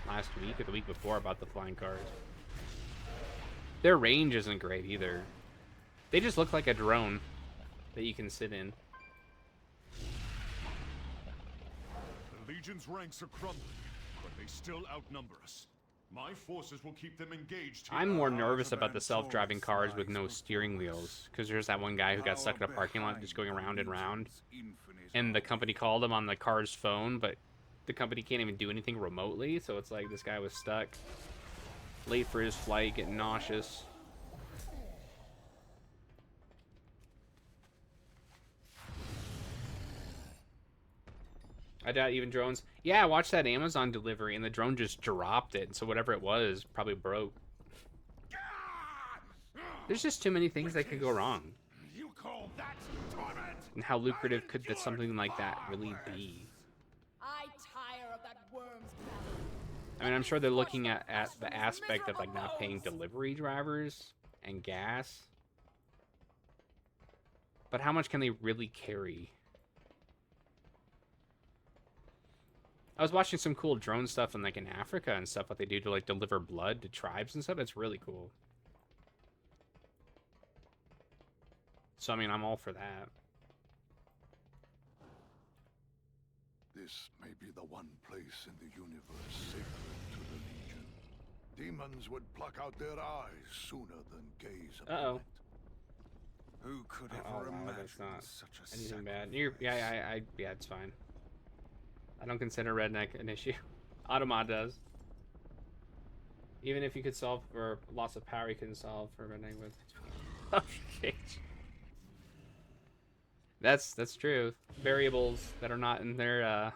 last week or the week before about the flying cars. Their range isn't great either. They just look like a drone that you can sit in. The Legion's ranks are crumbling, but they still outnumber us. My forces will keep them engaged here. I'm more nervous about the self-driving cars with no steering wheels, because there's that one guy who got stuck in a parking lot just going around and round, and the company called him on the car's phone, but the company can't even do anything remotely, so it's like this guy was stuck, late for his flight, getting nauseous. I doubt even drones. Yeah, I watched that Amazon delivery and the drone just dropped it. So whatever it was probably broke. There's just too many things that could go wrong. You call that torment? And how lucrative could that something like that really be? I tire of that worm's belly. I mean, I'm sure they're looking at the aspect of like not paying delivery drivers and gas. But how much can they really carry? I was watching some cool drone stuff in like in Africa and stuff, what they do to like deliver blood to tribes and stuff. It's really cool. So I mean, I'm all for that. This may be the one place in the universe sacred to the Legion. Demons would pluck out their eyes sooner than gaze upon Uh-oh. it. Who could Oh, ever wow, imagine that's not such a anything bad. sacrifice? Yeah, it's fine. I don't consider redneck an issue. Automat does. Even if you could solve for loss of power, you couldn't solve for redneck with. Okay. That's true. Variables that are not in their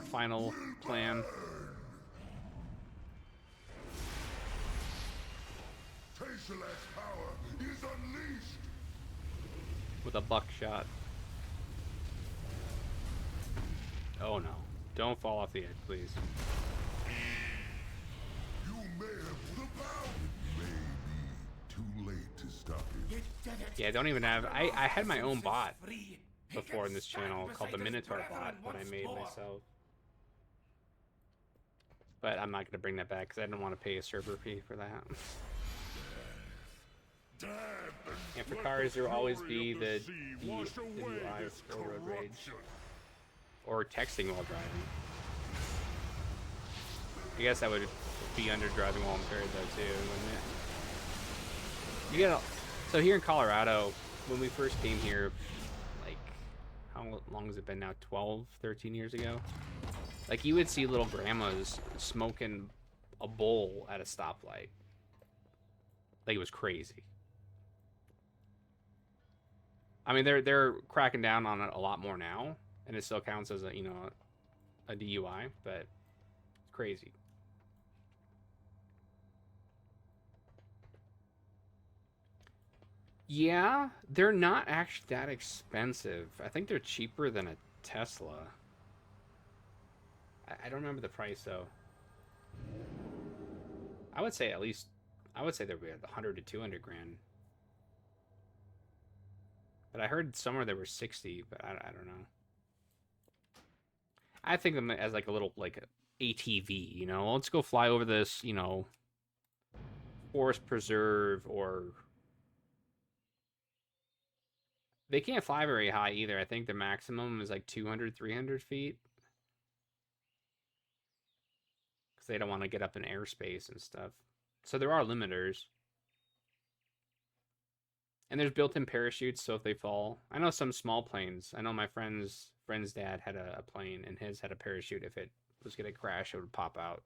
final plan. Tesseract power is unleashed! With a buckshot. Oh no. Don't fall off the edge, please. You may have the power. It may be too late to stop it. You did it. Yeah, don't even have... I had my own Since bot it's free, he before can in this stand channel called the beside his Minotaur bot brethren that I once made more. myself. But I'm not going to bring that back because I didn't want to pay a server fee for that. Death And for let cars, the there will always fury be of the sea wash away DUI, this or road rage, corruption. or texting while driving. I guess that would be under driving while impaired though too, wouldn't it? You gotta. So here in Colorado, when we first came here, like, how long has it been now? 12, 13 years ago? Like, you would see little grandmas smoking a bowl at a stoplight. Like, it was crazy. I mean, they're cracking down on it a lot more now, and it still counts as a, you know, a DUI, but it's crazy. Yeah, they're not actually that expensive. I think they're cheaper than a Tesla. I don't remember the price though. I would say at least, I would say they're 100 to 200 grand. But I heard somewhere they were 60, but I don't know. I think of them as like a little, like a ATV, you know? Let's go fly over this, you know, forest preserve, or... They can't fly very high either. I think the maximum is like 200, 300 feet. Because they don't want to get up in airspace and stuff. So there are limiters. And there's built-in parachutes, so if they fall... I know some small planes. I know my friend's dad had a plane, and his had a parachute. If it was going to crash, it would pop out.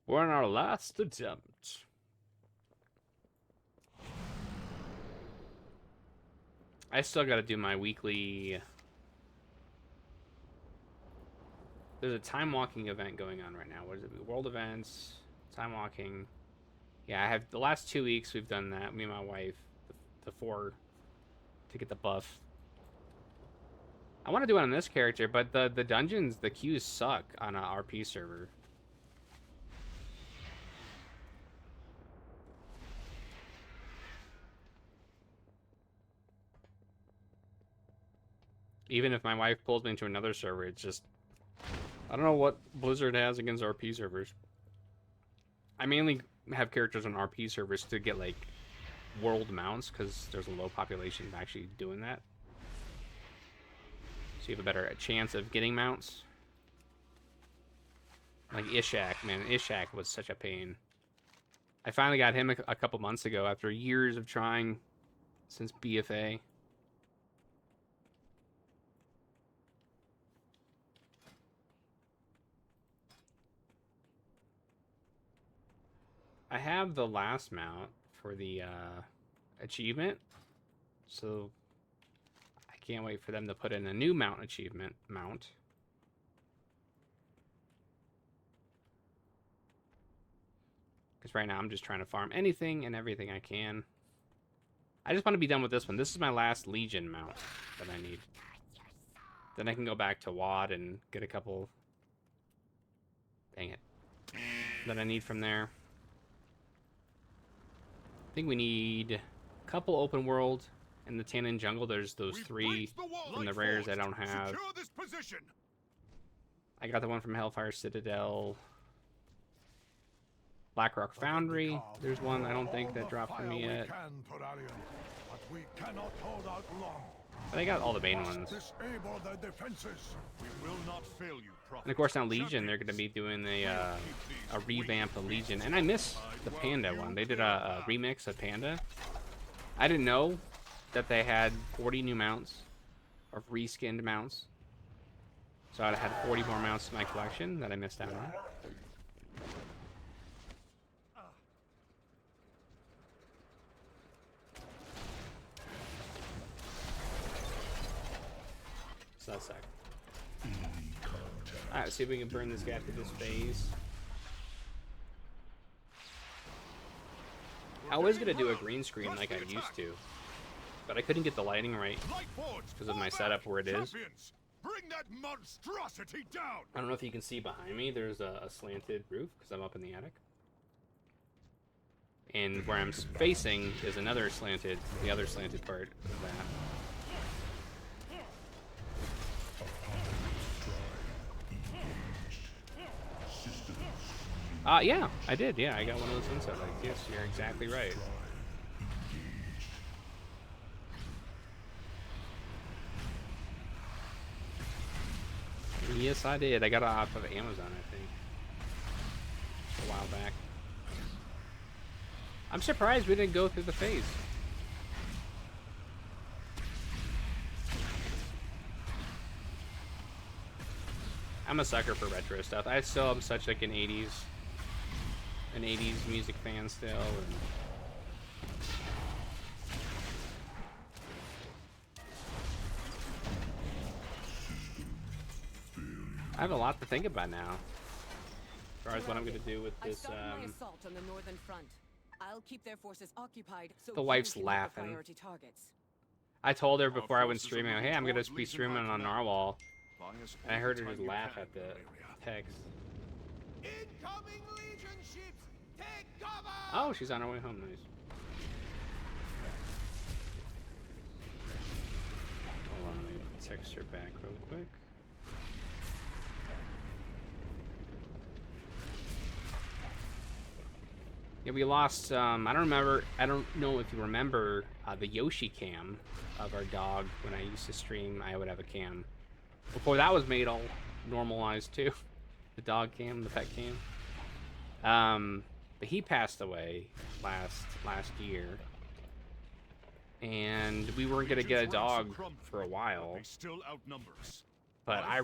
We're on our last attempt. I still got to do my weekly... There's a time walking event going on right now. What is it? World events, time walking. Yeah, I have the last 2 weeks we've done that. Me and my wife, the four, to get the buff. I want to do it on this character, but the dungeons, the queues suck on a RP server. Even if my wife pulls me into another server, it's just... I don't know what Blizzard has against RP servers. I mainly have characters on RP servers to get, like, world mounts, because there's a low population of actually doing that. So you have a better chance of getting mounts. Like Ishak, man. Ishak was such a pain. I finally got him a couple months ago after years of trying since BFA. I have the last mount for the achievement, so I can't wait for them to put in a new mount achievement mount. Because right now I'm just trying to farm anything and everything I can. I just want to be done with this one. This is my last Legion mount that I need. Then I can go back to WoD and get a couple... Dang it. That I need from there. I think we need a couple open world in the Tannin Jungle. There's those 3 from the rares I don't have. I got the one from Hellfire Citadel. Blackrock Foundry. There's one I don't think that dropped for me yet. But I got all the main ones. And of course now Legion, they're going to be doing a revamp of Legion. And I miss the Panda one. They did a remix of Panda. I didn't know that they had 40 new mounts. Or reskinned mounts. So I had 40 more mounts in my collection that I missed out on. So that's that. Alright, see if we can burn this guy after this phase. I was gonna do a green screen like I used to, but I couldn't get the lighting right because of my setup where it is. Bring that monstrosity down. I don't know if you can see behind me, there's a slanted roof because I'm up in the attic. And where I'm facing is another slanted, the other slanted part of that. Yeah, I did. Yeah, I got one of those inside lights. Yes, you're exactly right. Yes, I did. I got it off of Amazon, I think, a while back. I'm surprised we didn't go through the phase. I'm a sucker for retro stuff. I still am such like an 80s music fan still. And I have a lot to think about now, as far as what I'm going to do with this. My assault on the northern front. I'll keep their forces occupied. So The wife's you can hit the laughing. priority targets. I told her before I went streaming, hey, I'm going to be streaming on Narwhal. And I heard her just laugh at the text. Incoming Legion ships! Take cover! Oh, she's on her way home. Nice. Hold on, let me text her back real quick. Yeah, we lost, I don't know if you remember the Yoshi cam of our dog. When I used to stream, I would have a cam. Before that was made all normalized too. The dog cam, the pet cam. But he passed away last year. And we weren't gonna get a dog for a while. But I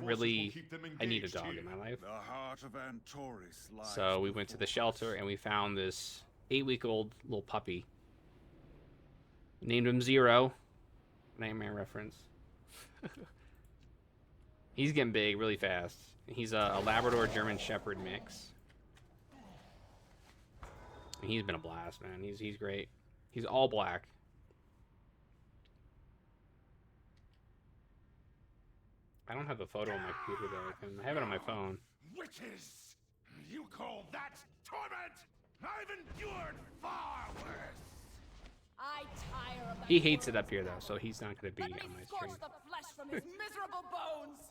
need a dog in my life. The heart of Antoris lies So we went to the before shelter us. and we found this 8-week-old little puppy. Named him Zero. Nightmare reference. He's getting big really fast. He's a Labrador German Shepherd mix. And he's been a blast, man. He's great. He's all black. I don't have a photo on my computer though. I have it on my phone. Witches! You call that torment? I've endured far worse! I tire of that He hates it world up here though, travel. so he's not gonna be Let me on my scorch stream. the flesh from his miserable bones.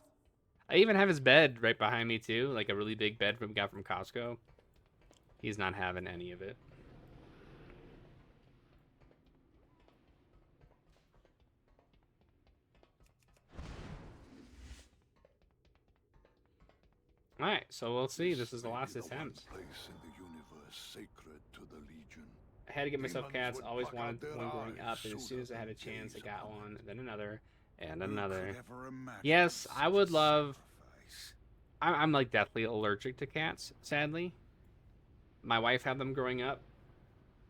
I even have his bed right behind me too, like a really big bed we got from Costco. He's not having any of it. Alright, so we'll see. This is the may last be the one attempt. place in the universe sacred to the Legion. I had to get myself Demons cats. would Always pluck out wanted their one growing eyes up, and as soon as I had a sooner than chance, I gaze got upon one, then another, and Who another. could ever imagine Yes, I would such love. sacrifice? I'm like deathly allergic to cats, sadly. My wife had them growing up,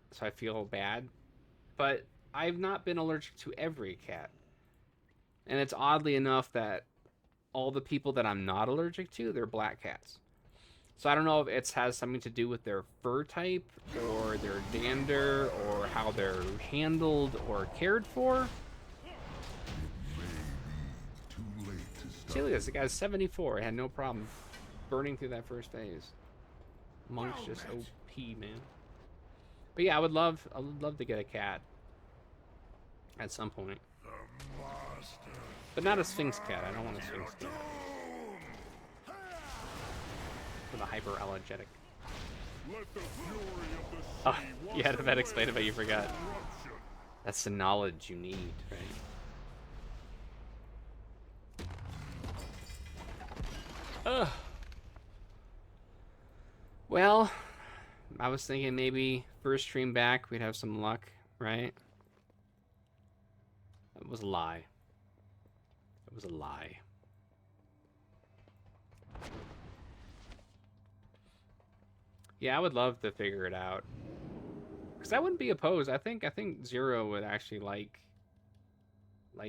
so I feel bad. But I've not been allergic to every cat. And it's oddly enough that all the people that I'm not allergic to, they're black cats. So I don't know if it has something to do with their fur type, or their dander, or how they're handled or cared for. See, look at this. The guy's 74. He had no problem burning through that first phase. Monk's just OP, man. But yeah, I would love to get a cat at some point. But not a Sphinx cat. I don't want a Sphinx cat. For the hyper-allergenic. Oh, you had to explain it, but you forgot. That's the knowledge you need, right? Ugh. Well, I was thinking maybe first stream back we'd have some luck, right? That was a lie. It was a lie. Yeah, I would love to figure it out. Because I wouldn't be opposed. I think Zero would actually like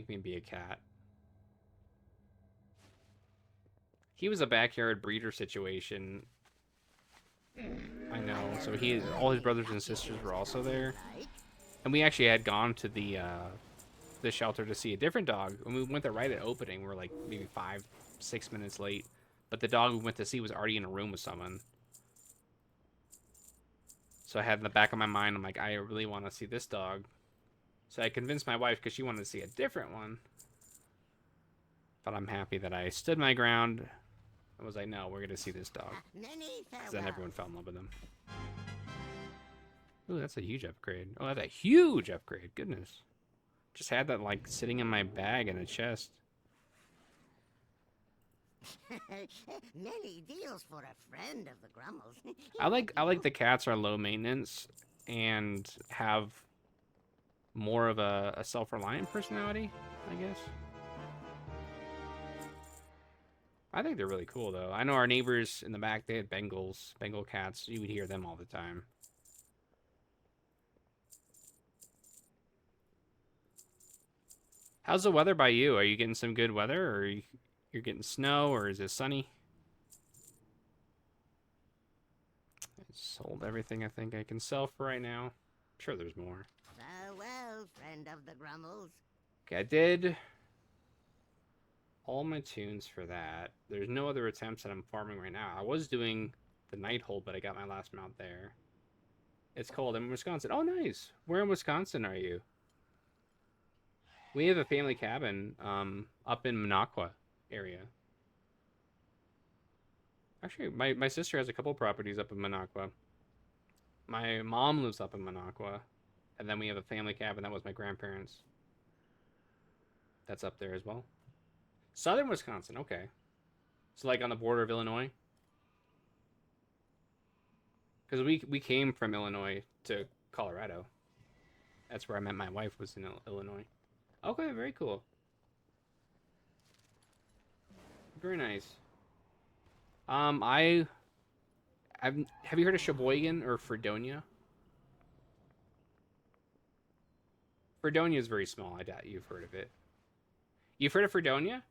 me be a cat. He was a backyard breeder situation. I know. So all his brothers and sisters were also there. And we actually had gone to the shelter to see a different dog. When we went there right at opening, we were like maybe 5-6 minutes late. But the dog we went to see was already in a room with someone. So I had in the back of my mind, I'm like, I really want to see this dog. So I convinced my wife because she wanted to see a different one. But I'm happy that I stood my ground. I was like, no, we're going to see this dog. Because then everyone fell in love with him. Ooh, that's a huge upgrade. Oh, that's a huge upgrade. Goodness. Just had that, like, sitting in my bag in a chest. Many deals for a friend of the Grummles. I like the cats are low maintenance and have more of a self-reliant personality, I guess. I think they're really cool, though. I know our neighbors in the back, they had Bengal cats. You would hear them all the time. How's the weather by you? Are you getting some good weather, or you're getting snow, or is it sunny? I sold everything I think I can sell for right now. I'm sure there's more. Farewell, friend of the Grummles. Okay, I did all my tunes for that. There's no other attempts that I'm farming right now. I was doing the Nighthold, but I got my last mount there. It's cold. I'm in Wisconsin. Oh, nice. Where in Wisconsin are you? We have a family cabin up in Minocqua area. Actually, my sister has a couple properties up in Minocqua. My mom lives up in Minocqua. And then we have a family cabin that was my grandparents'. That's up there as well. Southern Wisconsin, okay. So like on the border of Illinois? Because we came from Illinois to Colorado. That's where I met my wife, was in Illinois. Okay, very cool. Very nice. Have you heard of Sheboygan or Fredonia? Fredonia is very small. I doubt you've heard of it. You've heard of Fredonia?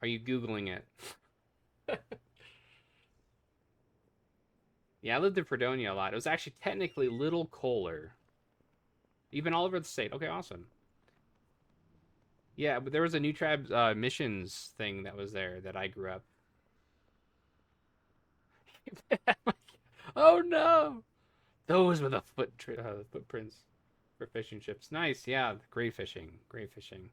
Are you Googling it? Yeah, I lived in Fredonia a lot. It was actually technically Little Kohler. You've been all over the state. Okay, awesome. Yeah, but there was a New Tribes missions thing that was there that I grew up. Oh no! Those were the footprints for fishing ships. Nice, yeah. Great fishing. Great fishing.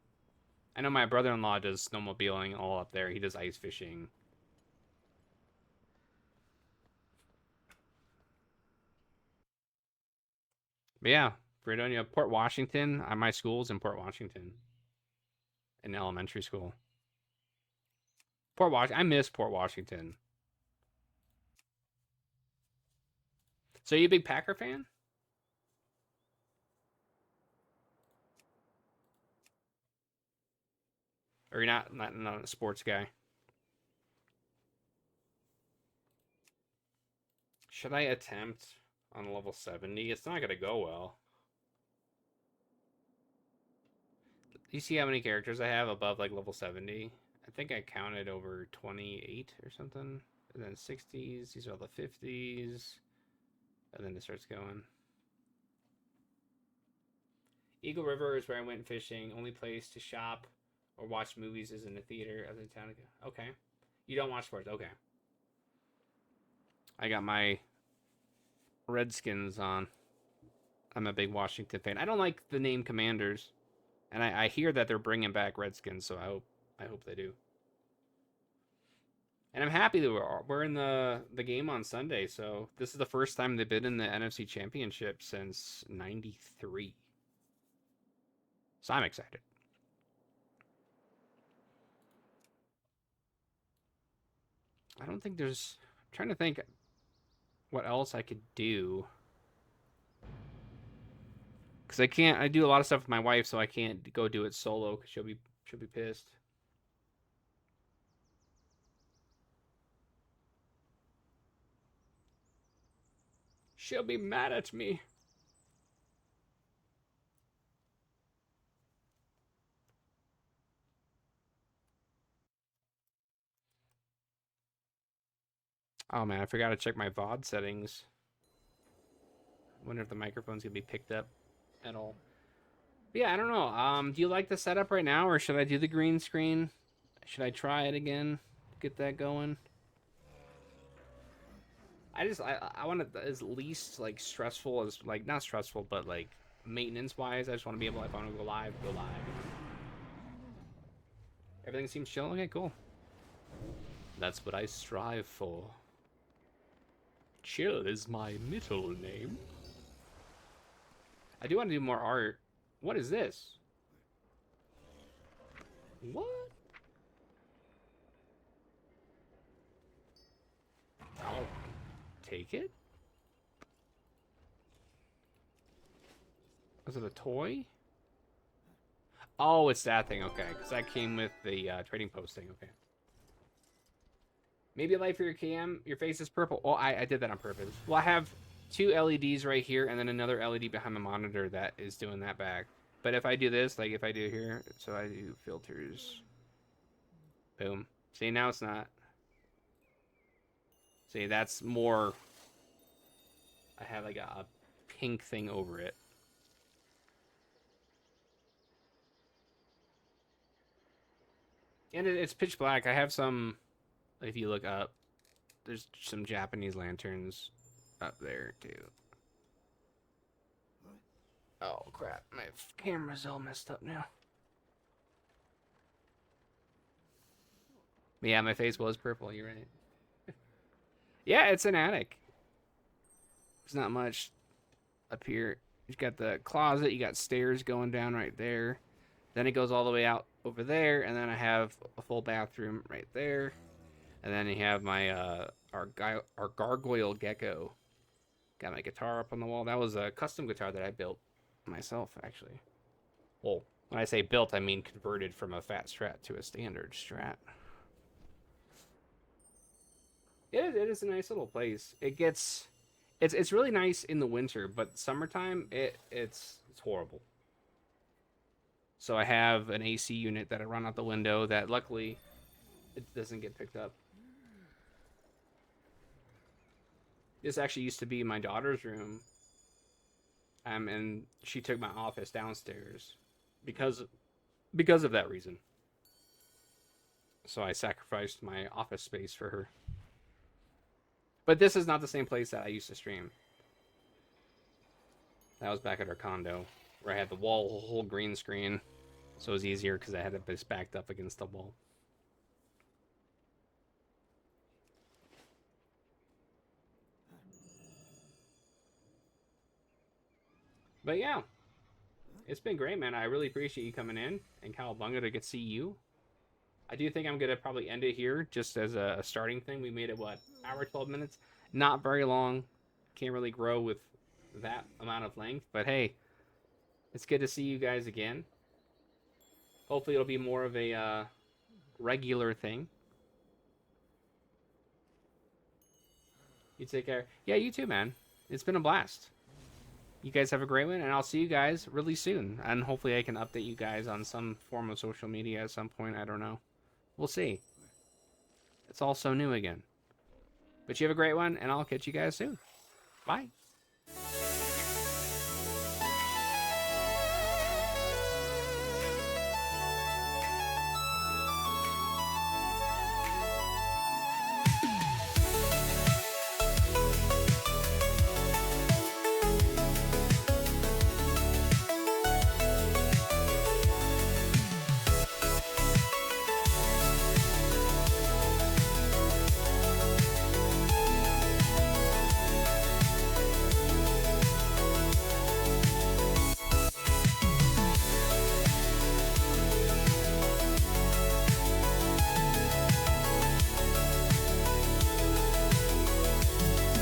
I know my brother-in-law does snowmobiling all up there. He does ice fishing. But yeah, Fredonia, Port Washington. My school's in Port Washington. In elementary school. I miss Port Washington. So you a big Packer fan? Or you're not a sports guy? Should I attempt on level 70? It's not gonna go well. You see how many characters I have above like level 70? I think I counted over 28 or something. And then 60s, these are all the 50s. And then it starts going. Eagle River is where I went fishing. Only place to shop or watch movies is in the theater of the town. Okay. You don't watch sports. Okay. I got my Redskins on. I'm a big Washington fan. I don't like the name Commanders. And I hear that they're bringing back Redskins, so I hope they do. And I'm happy that we're in the game on Sunday. So this is the first time they've been in the NFC Championship since '93. So I'm excited. I don't think there's... I'm trying to think what else I could do. Because I do a lot of stuff with my wife, so I can't go do it solo because she'll be pissed. She'll be mad at me. Oh man, I forgot to check my VOD settings. Wonder if the microphone's gonna be picked up at all. But yeah, I don't know. Do you like the setup right now, or should I do the green screen? Should I try it again? Get that going? I want it as least like stressful as like not stressful, but like maintenance wise. I just want to be able, if I want to go live, go live. Everything seems chill. Okay, cool. That's what I strive for. Chill is my middle name. I do want to do more art. What is this? What? I'll take it? Was it a toy? Oh, it's that thing. Okay, because that came with the trading post thing. Okay. Maybe a light for your cam. Your face is purple. Oh, I did that on purpose. Well, I have 2 LEDs right here and then another LED behind my monitor that is doing that back. But if I do this, like if I do here, so I do filters. Boom. See, now it's not. See, that's more. I have like a pink thing over it. And it's pitch black. I have some, if you look up, there's some Japanese lanterns up there too. Oh crap, my camera's all messed up now. Yeah, my face was purple, you're right. Yeah, it's an attic. There's not much up here. You've got the closet, you got stairs going down right there. Then it goes all the way out over there, and then I have a full bathroom right there. And then you have my our gargoyle gecko. Got my guitar up on the wall. That was a custom guitar that I built myself, actually. Well, when I say built, I mean converted from a fat Strat to a standard Strat. It is a nice little place. It's really nice in the winter, but summertime it's horrible. So I have an AC unit that I run out the window that luckily it doesn't get picked up. This actually used to be my daughter's room. And she took my office downstairs because of that reason. So I sacrificed my office space for her. But this is not the same place that I used to stream. That was back at our condo, where I had the whole green screen. So it was easier because I had it just backed up against the wall. But yeah, it's been great, man. I really appreciate you coming in, and Cowabunga to get to see you. I do think I'm going to probably end it here just as a starting thing. We made it, what, hour, 12 minutes? Not very long. Can't really grow with that amount of length. But hey, it's good to see you guys again. Hopefully it'll be more of a regular thing. You take care. Yeah, you too, man. It's been a blast. You guys have a great one, and I'll see you guys really soon. And hopefully I can update you guys on some form of social media at some point. I don't know. We'll see. It's all so new again. But you have a great one, and I'll catch you guys soon. Bye.